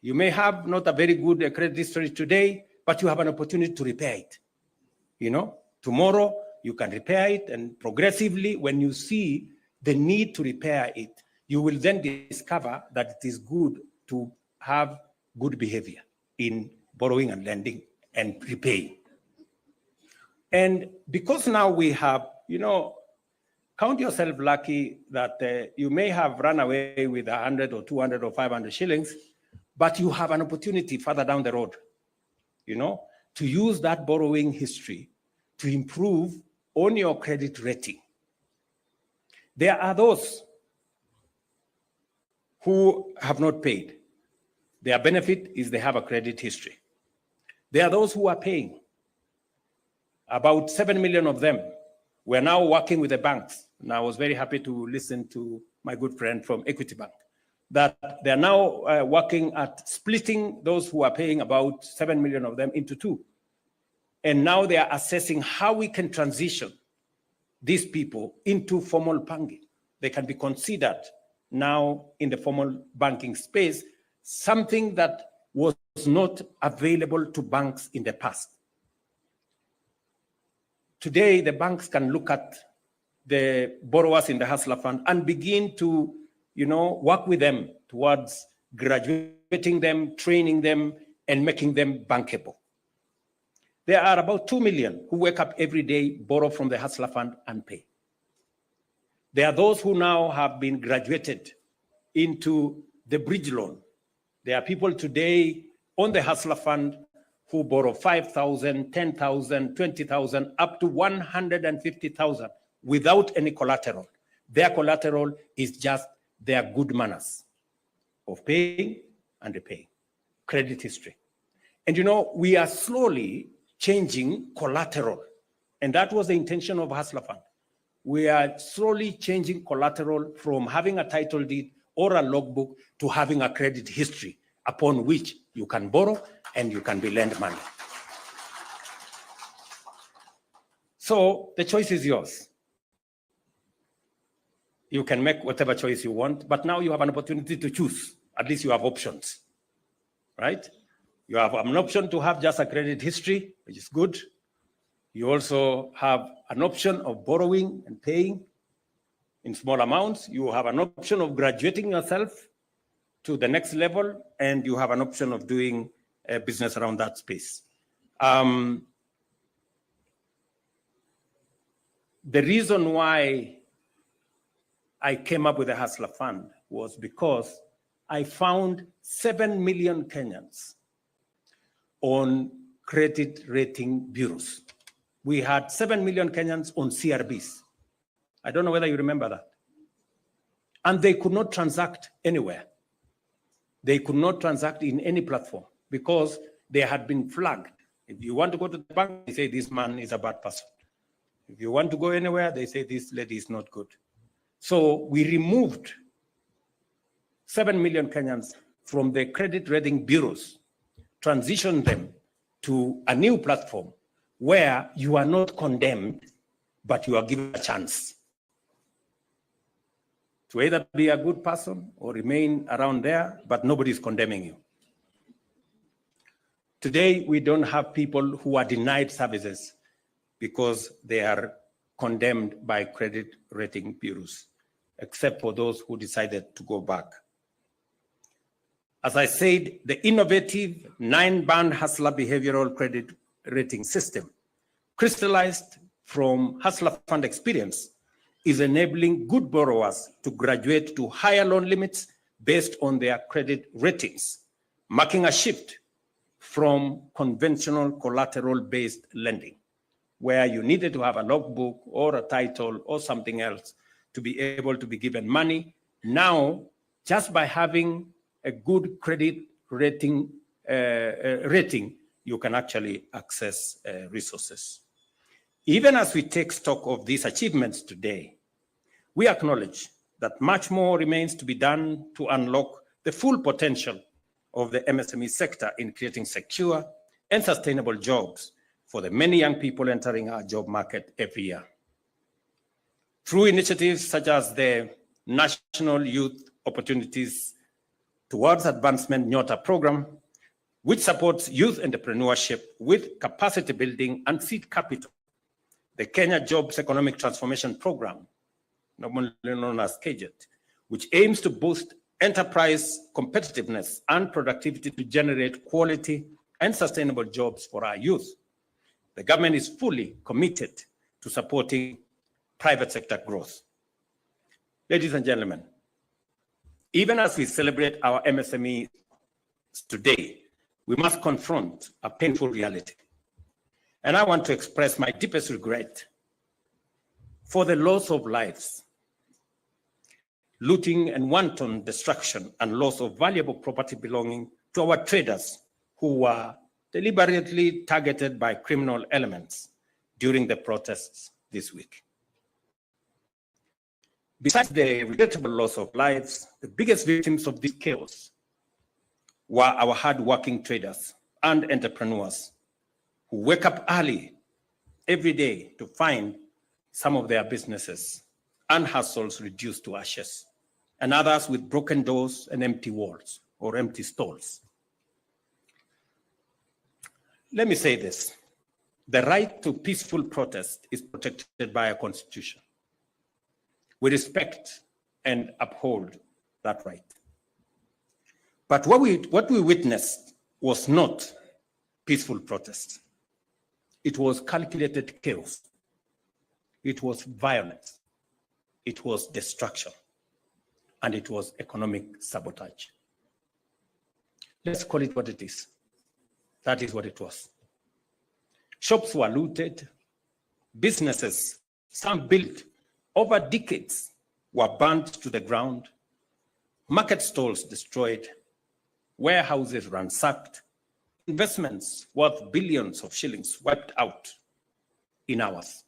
you may have not a very good credit history today, but you have an opportunity to repair it. You know, tomorrow you can repair it, and progressively, when you see the need to repair it, you will then discover that it is good to have good behavior in borrowing and lending and repaying. And because now we have, you know, count yourself lucky that you may have run away with 100 or 200 or 500 shillings, but you have an opportunity further down the road, you know, to use that borrowing history to improve on your credit rating. There are those who have not paid. Their benefit is they have a credit history. There are those who are paying. About 7 million of them. We're now working with the banks. And I was very happy to listen to my good friend from Equity Bank, that they're now working at splitting those who are paying, about 7 million of them, into two. And now they are assessing how we can transition these people into formal banking. They can be considered now in the formal banking space, something that was not available to banks in the past. Today, the banks can look at the borrowers in the Hustler Fund and begin to, you know, work with them towards graduating them, training them, and making them bankable. There are about 2 million who wake up every day, borrow from the Hustler Fund and pay. There are those who now have been graduated into the bridge loan. There are people today on the Hustler Fund who borrow 5,000, 10,000, 20,000, up to 150,000 without any collateral. Their collateral is just their good manners of paying and repaying, credit history. And you know, we are slowly changing collateral. And that was the intention of Hustler Fund. We are slowly changing collateral from having a title deed or a logbook to having a credit history upon which you can borrow and you can be lent money. So the choice is yours. You can make whatever choice you want, but now you have an opportunity to choose. At least you have options, right? You have an option to have just a credit history, which is good. You also have an option of borrowing and paying in small amounts. You have an option of graduating yourself to the next level, and you have an option of doing a business around that space. The reason why I came up with the Hustler Fund was because I found 7 million Kenyans on credit rating bureaus. We had 7 million Kenyans on CRBs. I don't know whether you remember that. And they could not transact anywhere. They could not transact in any platform because they had been flagged. If you want to go to the bank, they say this man is a bad person. If you want to go anywhere, they say this lady is not good. So we removed 7 million Kenyans from the credit rating bureaus, transitioned them to a new platform where you are not condemned, but you are given a chance to either be a good person or remain around there, but nobody is condemning you. Today, we don't have people who are denied services because they are condemned by credit rating bureaus, except for those who decided to go back. As I said, the innovative 9-band Hustler behavioral credit rating system, crystallized from Hustler Fund experience, is enabling good borrowers to graduate to higher loan limits based on their credit ratings, marking a shift from conventional collateral-based lending, where you needed to have a logbook or a title or something else to be able to be given money. Now, just by having a good credit rating, you can actually access resources. Even as we take stock of these achievements today, we acknowledge that much more remains to be done to unlock the full potential of the MSME sector in creating secure and sustainable jobs for the many young people entering our job market every year. Through initiatives such as the National Youth Opportunities Towards Advancement NYOTA program, which supports youth entrepreneurship with capacity building and seed capital, the Kenya Jobs Economic Transformation Program, normally known as Kicc, which aims to boost enterprise competitiveness and productivity to generate quality and sustainable jobs for our youth. The government is fully committed to supporting private sector growth. Ladies and gentlemen, even as we celebrate our MSMEs today, we must confront a painful reality. And I want to express my deepest regret for the loss of lives, looting and wanton destruction, and loss of valuable property belonging to our traders who were deliberately targeted by criminal elements during the protests this week. Besides the regrettable loss of lives, the biggest victims of this chaos were our hardworking traders and entrepreneurs who wake up early every day to find some of their businesses and hustles reduced to ashes, and others with broken doors and empty walls or empty stalls. Let me say this: the right to peaceful protest is protected by our constitution. We respect and uphold that right. But what we witnessed was not peaceful protest. It was calculated chaos. It was violence. It was destruction. And it was economic sabotage. Let's call it what it is. That is what it was. Shops were looted. Businesses, some built over decades, were burnt to the ground. Market stalls destroyed. Warehouses ransacked. Investments worth billions of shillings wiped out in hours.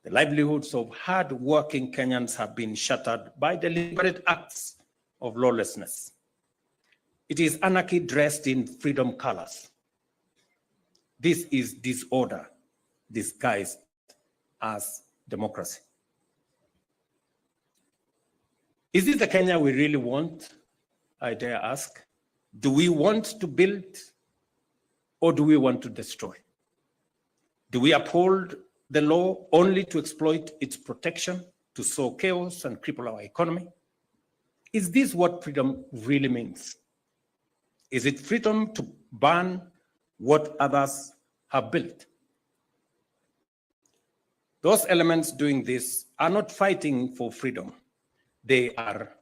The livelihoods of hard-working Kenyans have been shattered by deliberate acts of lawlessness. It is anarchy dressed in freedom colors. This is disorder disguised as democracy. Is this the Kenya we really want? I dare ask. Do we want to build or do we want to destroy? Do we uphold the law only to exploit its protection, to sow chaos and cripple our economy? Is this what freedom really means? Is it freedom to ban what others have built? Those elements doing this are not fighting for freedom. They are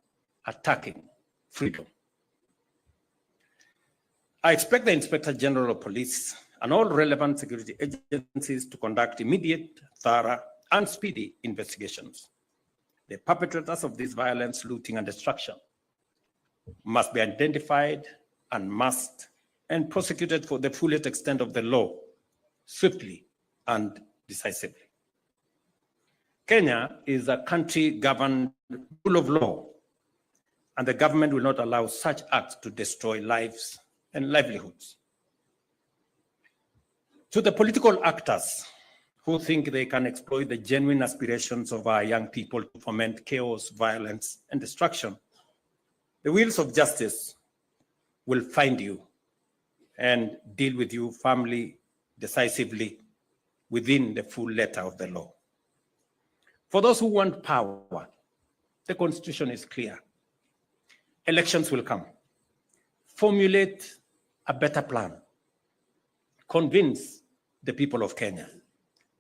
attacking freedom. I expect the Inspector General of Police and all relevant security agencies to conduct immediate, thorough, and speedy investigations. The perpetrators of this violence, looting, and destruction must be identified and prosecuted for the fullest extent of the law, swiftly and decisively. Kenya is a country governed rule of law, and the government will not allow such acts to destroy lives and livelihoods. To the political actors who think they can exploit the genuine aspirations of our young people to foment chaos, violence, and destruction, the wheels of justice will find you and deal with you firmly, decisively, within the full letter of the law. For those who want power, the Constitution is clear. Elections will come. Formulate a better plan. Convince the people of Kenya.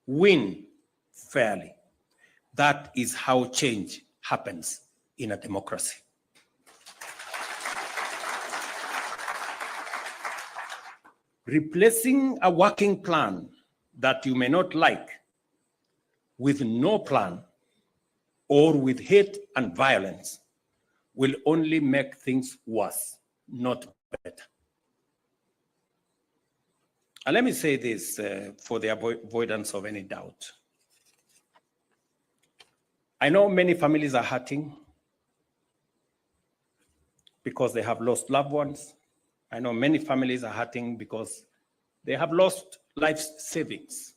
Win fairly. That is how change happens in a democracy. Replacing a working plan that you may not like with no plan or with hate and violence will only make things worse, not better. And let me say this for the avoidance of any doubt. I know many families are hurting because they have lost loved ones. I know many families are hurting because they have lost life savings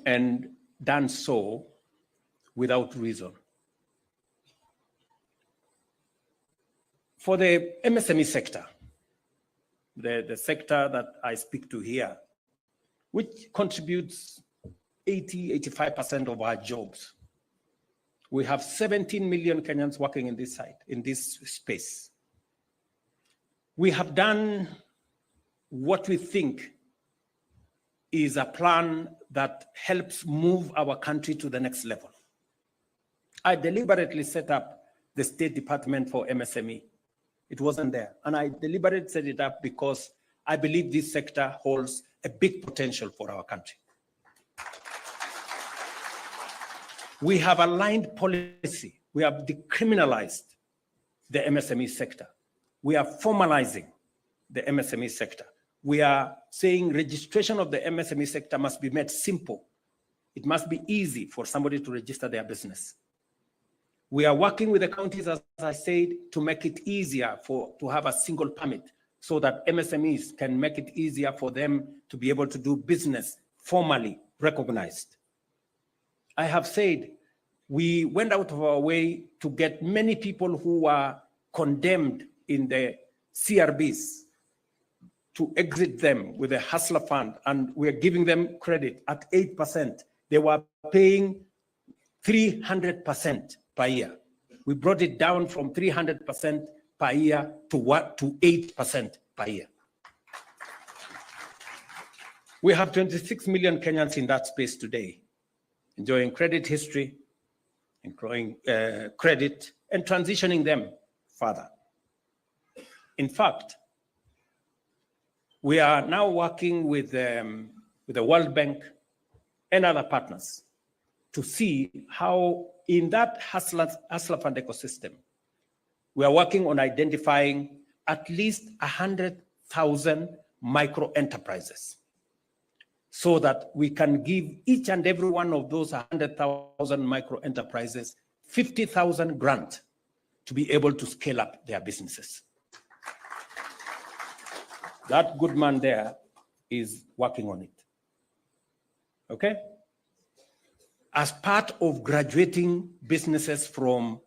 and done so without reason. For the MSME sector, the sector that I speak to here, which contributes 85% of our jobs. We have 17 million Kenyans working in this site, in this space. We have done what we think is a plan that helps move our country to the next level. I deliberately set up the State Department for MSME. It wasn't there. And I deliberately set it up because I believe this sector holds a big potential for our country. We have aligned policy. We have decriminalized the MSME sector. We are formalizing the MSME sector. We are saying registration of the MSME sector must be made simple. It must be easy for somebody to register their business. We are working with the counties, as I said, to make it easier to have a single permit so that MSMEs can make it easier for them to be able to do business formally recognized. I have said we went out of our way to get many people who were condemned in the CRBs to exit them with a hustler fund, and we're giving them credit at 8%. They were paying 300% per year. We brought it down from 300% per year to 8% per year. We have 26 million Kenyans in that space today, enjoying credit history, enjoying credit, and transitioning them further. In fact, we are now working with the World Bank and other partners to see how in that hustler fund ecosystem, we are working on identifying at least 100,000 micro enterprises so that we can give each and every one of those 100,000 micro enterprises 50,000 grant to be able to scale up their businesses. That good man there is working on it. Okay? As part of graduating businesses from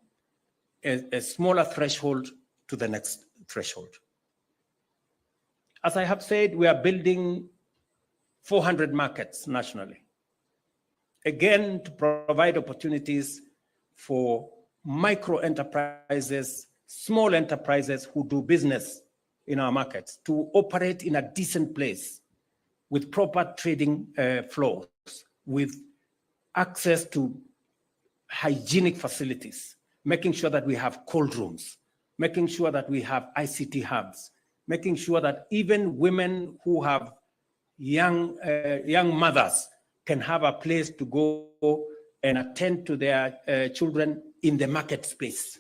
a smaller threshold to the next threshold. As I have said, we are building 400 markets nationally. Again, to provide opportunities for micro enterprises, small enterprises who do business in our markets to operate in a decent place with proper trading flows, with access to hygienic facilities, making sure that we have cold rooms, making sure that we have ICT hubs, making sure that even women who have young mothers can have a place to go and attend to their children in the market space.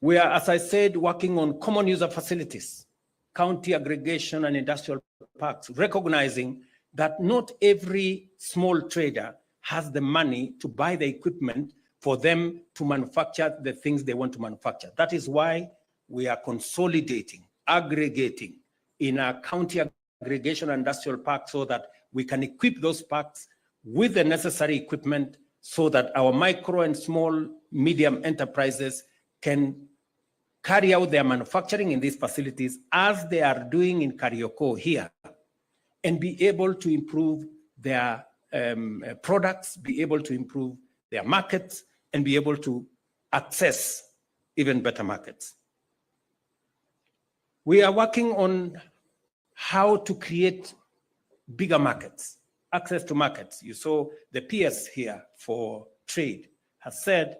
We are, as I said, working on common user facilities, county aggregation and industrial parks, recognizing that not every small trader has the money to buy the equipment for them to manufacture the things they want to manufacture. That is why we are consolidating, aggregating in a county aggregation and industrial park so that we can equip those parks with the necessary equipment so that our micro and small, medium enterprises can carry out their manufacturing in these facilities as they are doing in Karioko here, and be able to improve their products, be able to improve their markets, and be able to access even better markets. We are working on how to create bigger markets, access to markets. You saw the PS here for trade has said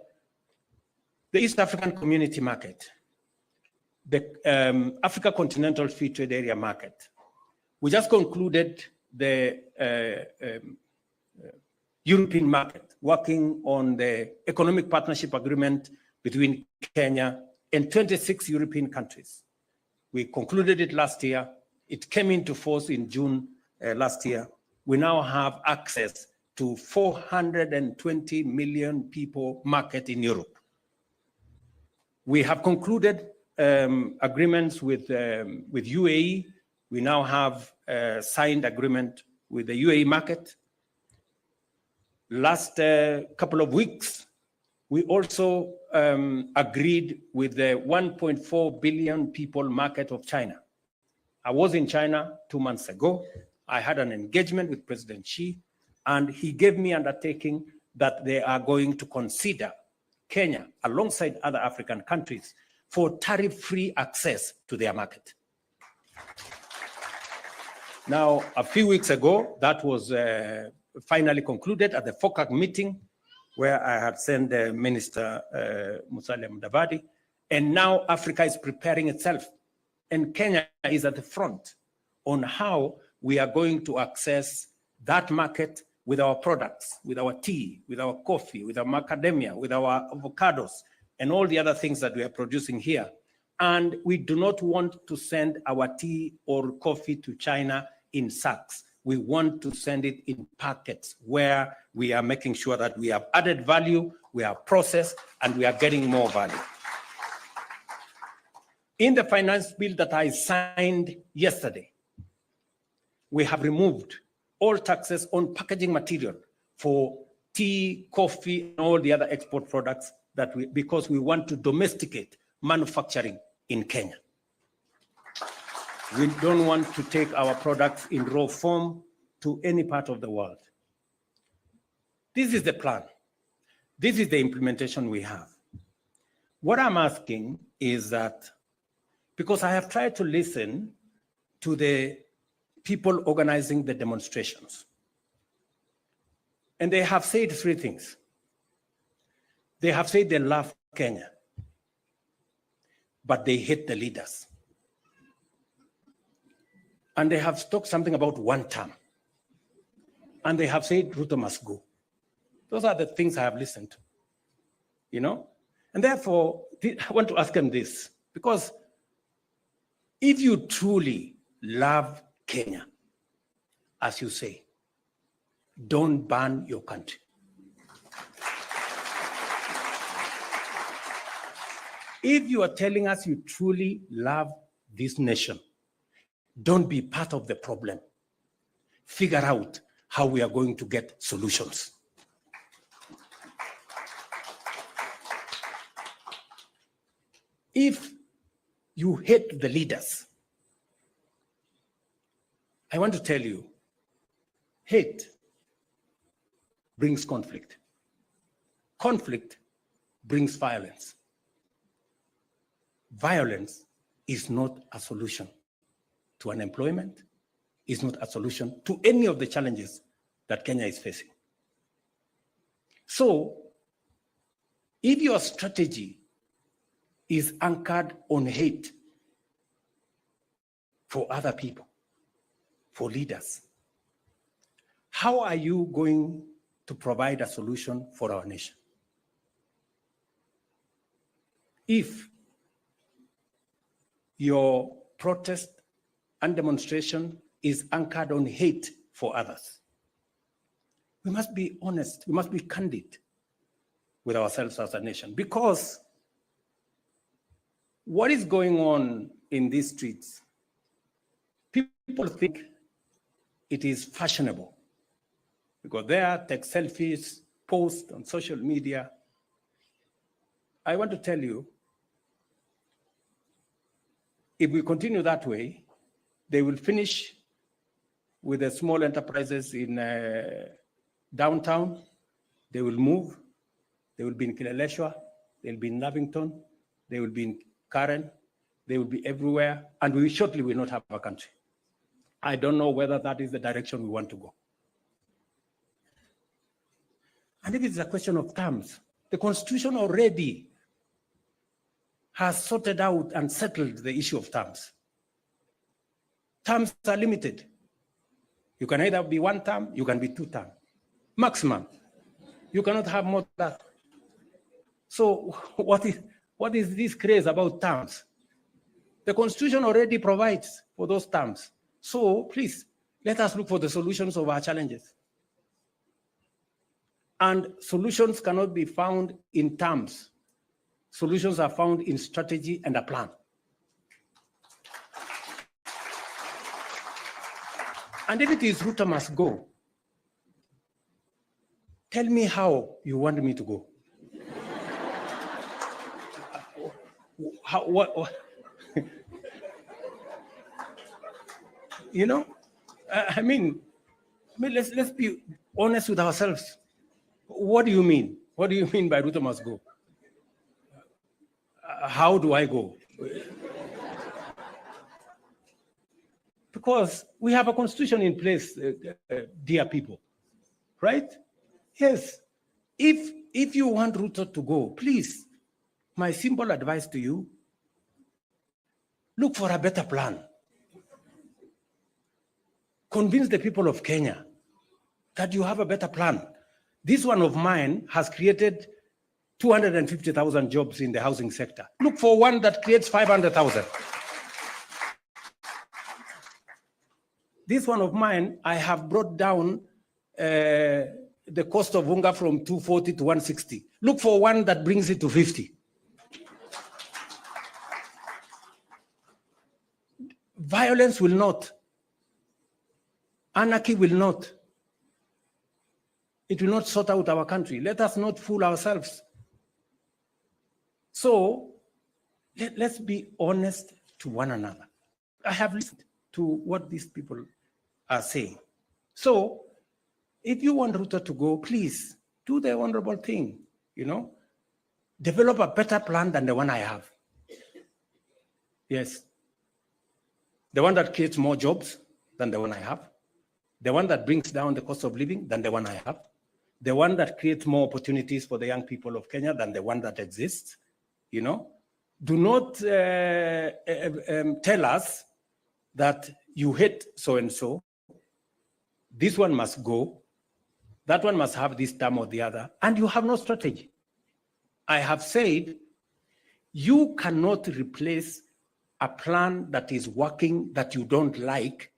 the East African Community Market, the Africa Continental Free Trade Area Market. We just concluded the European market, working on the economic partnership agreement between Kenya and 26 European countries. We concluded it last year. It came into force in June last year. We now have access to 420 million people market in Europe. We have concluded agreements with UAE. We now have a signed agreement with the UAE market. Last couple of weeks, we also agreed with the 1.4 billion people market of China. I was in China 2 months ago. I had an engagement with President Xi, and he gave me undertaking that they are going to consider Kenya alongside other African countries for tariff-free access to their market. Now, a few weeks ago, that was finally concluded at the FOCAC meeting, where I had sent Minister Musalia Mudavadi, and now Africa is preparing itself, and Kenya is at the front on how we are going to access that market with our products, with our tea, with our coffee, with our macadamia, with our avocados, and all the other things that we are producing here. And we do not want to send our tea or coffee to China in sacks. We want to send it in packets where we are making sure that we have added value, we have processed, and we are getting more value. In the finance bill that I signed yesterday, we have removed all taxes on packaging material for tea, coffee, and all the other export products because we want to domesticate manufacturing in Kenya. We don't want to take our products in raw form to any part of the world. This is the plan. This is the implementation we have. What I'm asking is that, because I have tried to listen to the people organizing the demonstrations, and they have said three things. They have said they love Kenya, but they hate the leaders. And they have talked something about one term. And they have said Ruto must go. Those are the things I have listened to, you know? And therefore, I want to ask them this, because if you truly love Kenya, as you say, don't ban your country. If you are telling us you truly love this nation, don't be part of the problem. Figure out how we are going to get solutions. If you hate the leaders, I want to tell you, hate brings conflict. Conflict brings violence. Violence is not a solution to unemployment, is not a solution to any of the challenges that Kenya is facing. So, if your strategy is anchored on hate for other people, for leaders, how are you going to provide a solution for our nation? If your protest and demonstration is anchored on hate for others, we must be honest, we must be candid with ourselves as a nation, because what is going on in these streets, people think it is fashionable because there, take selfies, post on social media. I want to tell you, if we continue that way, they will finish with the small enterprises in downtown. They will move. They will be in Kileleshwa. They'll be in Lavington. They will be in Karen. They will be everywhere. And we shortly will not have a country. I don't know whether that is the direction we want to go. And if it's a question of terms, the Constitution already has sorted out and settled the issue of terms. Terms are limited. You can either be one term, you can be two term, maximum. You cannot have more than that. So what is this craze about terms? The Constitution already provides for those terms. So please, let us look for the solutions of our challenges. And solutions cannot be found in terms. Solutions are found in strategy and a plan. And if it is Ruto must go, tell me how you want me to go. What? You know, I mean, let's be honest with ourselves. What do you mean? What do you mean by Ruto must go? How do I go? Because we have a constitution in place, dear people, right? Yes. If you want Ruto to go, please, my simple advice to you, look for a better plan. Convince the people of Kenya that you have a better plan. This one of mine has created 250,000 jobs in the housing sector. Look for one that creates 500,000. This one of mine, I have brought down the cost of unga from 240 to 160. Look for one that brings it to 50. Violence will not. Anarchy will not. It will not sort out our country. Let us not fool ourselves. So let's be honest to one another. I have listened to what these people are saying. So if you want Ruto to go, please do the honorable thing, you know, develop a better plan than the one I have. Yes. The one that creates more jobs than the one I have. The one that brings down the cost of living than the one I have. The one that creates more opportunities for the young people of Kenya than the one that exists. You know, do not tell us that you hate so-and-so. This one must go. That one must have this term or the other. And you have no strategy. I have said, you cannot replace a plan that is working that you don't like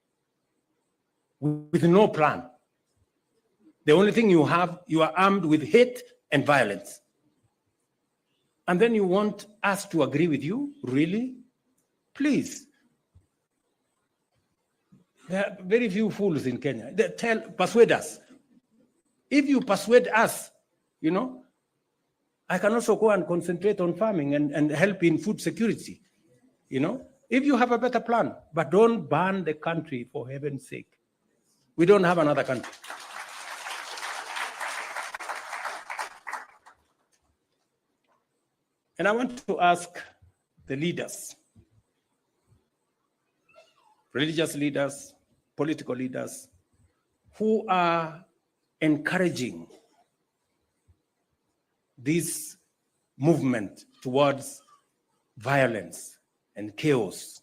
with no plan. The only thing you have, you are armed with hate and violence. And then you want us to agree with you? Really? Please. There are very few fools in Kenya. Persuade us. If you persuade us, you know, I can also go and concentrate on farming and help in food security, you know, if you have a better plan, but don't ban the country for heaven's sake. We don't have another country. And I want to ask the leaders, religious leaders, political leaders, who are encouraging this movement towards violence and chaos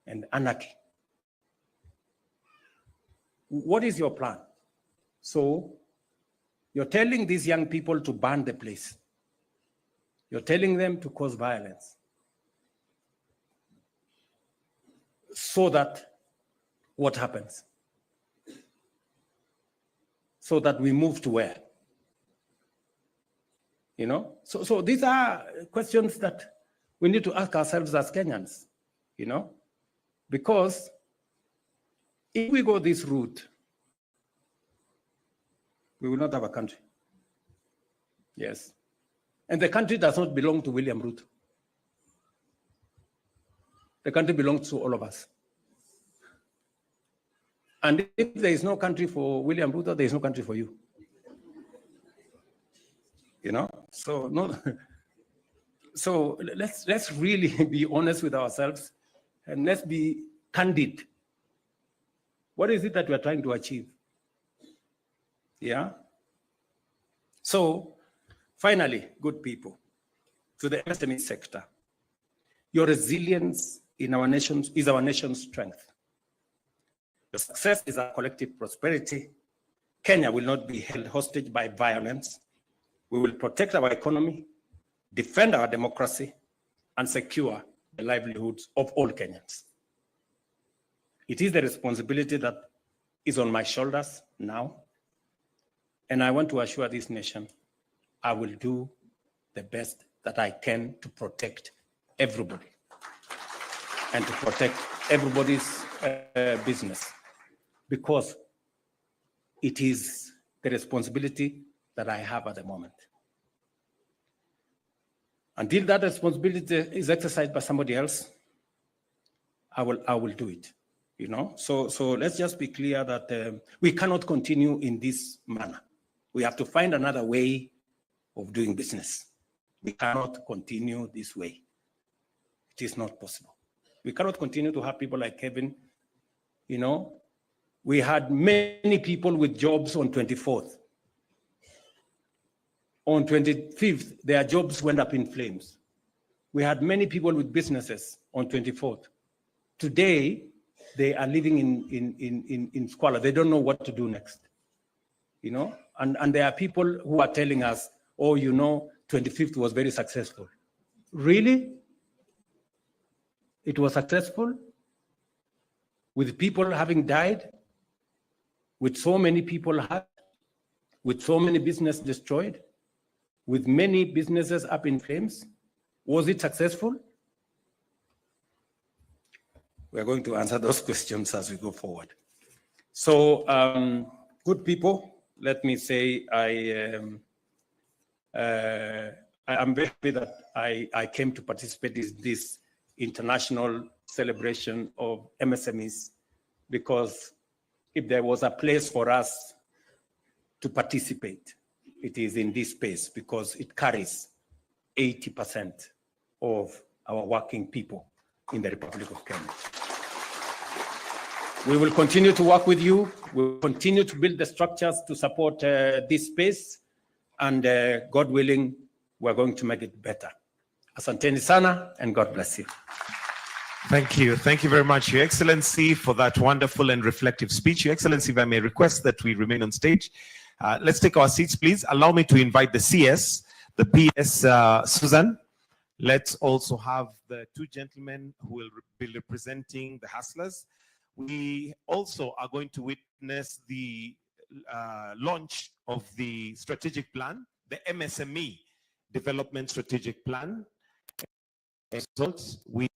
and anarchy. What is your plan? So you're telling these young people to burn the place. You're telling them to cause violence. So that what happens? So that we move to where? You know, so these are questions that we need to ask ourselves as Kenyans, you know, because if we go this route, we will not have a country. Yes. And the country does not belong to William Ruto. The country belongs to all of us. And if there is no country for William Ruto, there is no country for you. You know, so no. So let's really be honest with ourselves and let's be candid. What is it that we're trying to achieve? Yeah. So finally, good people, to the SME sector, your resilience in our nation is our nation's strength. Your success is our collective prosperity. Kenya will not be held hostage by violence. We will protect our economy, defend our democracy, and secure the livelihoods of all Kenyans. It is the responsibility that is on my shoulders now. And I want to assure this nation, I will do the best that I can to protect everybody and to protect everybody's business, because it is the responsibility that I have at the moment. Until that responsibility is exercised by somebody else, I will do it. You know, so let's just be clear that we cannot continue in this manner. We have to find another way of doing business. We cannot continue this way. It is not possible. We cannot continue to have people like Kevin. You know, we had many people with jobs on 24th. On 25th, their jobs went up in flames. We had many people with businesses on 24th. Today, they are living in squalor. They don't know what to do next. You know, and there are people who are telling us, oh, you know, 25th was very successful. Really? It was successful? With people having died? With so many people hurt? With so many businesses destroyed? With many businesses up in flames? Was it successful? We're going to answer those questions as we go forward. So, good people, let me say I am very happy that I came to participate in this international celebration of MSMEs, because if there was a place for us to participate, it is in this space, because it carries 80% of our working people in the Republic of Kenya. We will continue to work with you. We will continue to build the structures to support this space. And God willing, we're going to make it better. Asanteni sana, and God bless you. Thank you. Thank you very much, Your Excellency, for that wonderful and reflective speech. Your Excellency, if I may request that we remain on stage. Let's take our seats, please. Allow me to invite the CS, the PS, Susan. Let's also have the two gentlemen who will be representing the hustlers. We also are going to witness the launch of the strategic plan, the MSME Development Strategic Plan. Results, we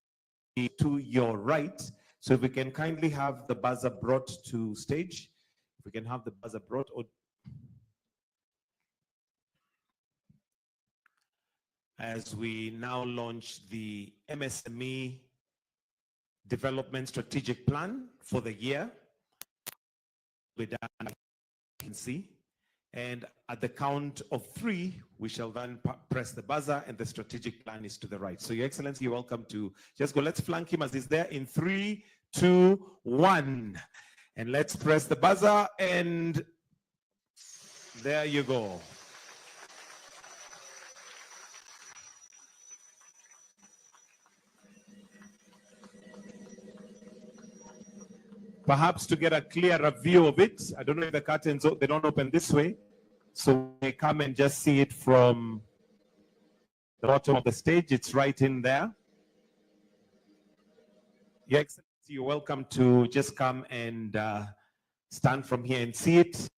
to your right. So if we can kindly have the buzzer brought to stage. If we can have the buzzer brought. As we now launch the MSME Development Strategic Plan for the year. You can see. And at the count of 3, we shall then press the buzzer and the strategic plan is to the right. So Your Excellency, you're welcome to just go. Let's flank him as he's there in 3, 2, 1. And let's press the buzzer and there you go. Perhaps to get a clearer view of it, I don't know if the curtains, they don't open this way. So we come and just see it from the bottom of the stage. It's right in there. Your Excellency, you're welcome to just come and stand from here and see it.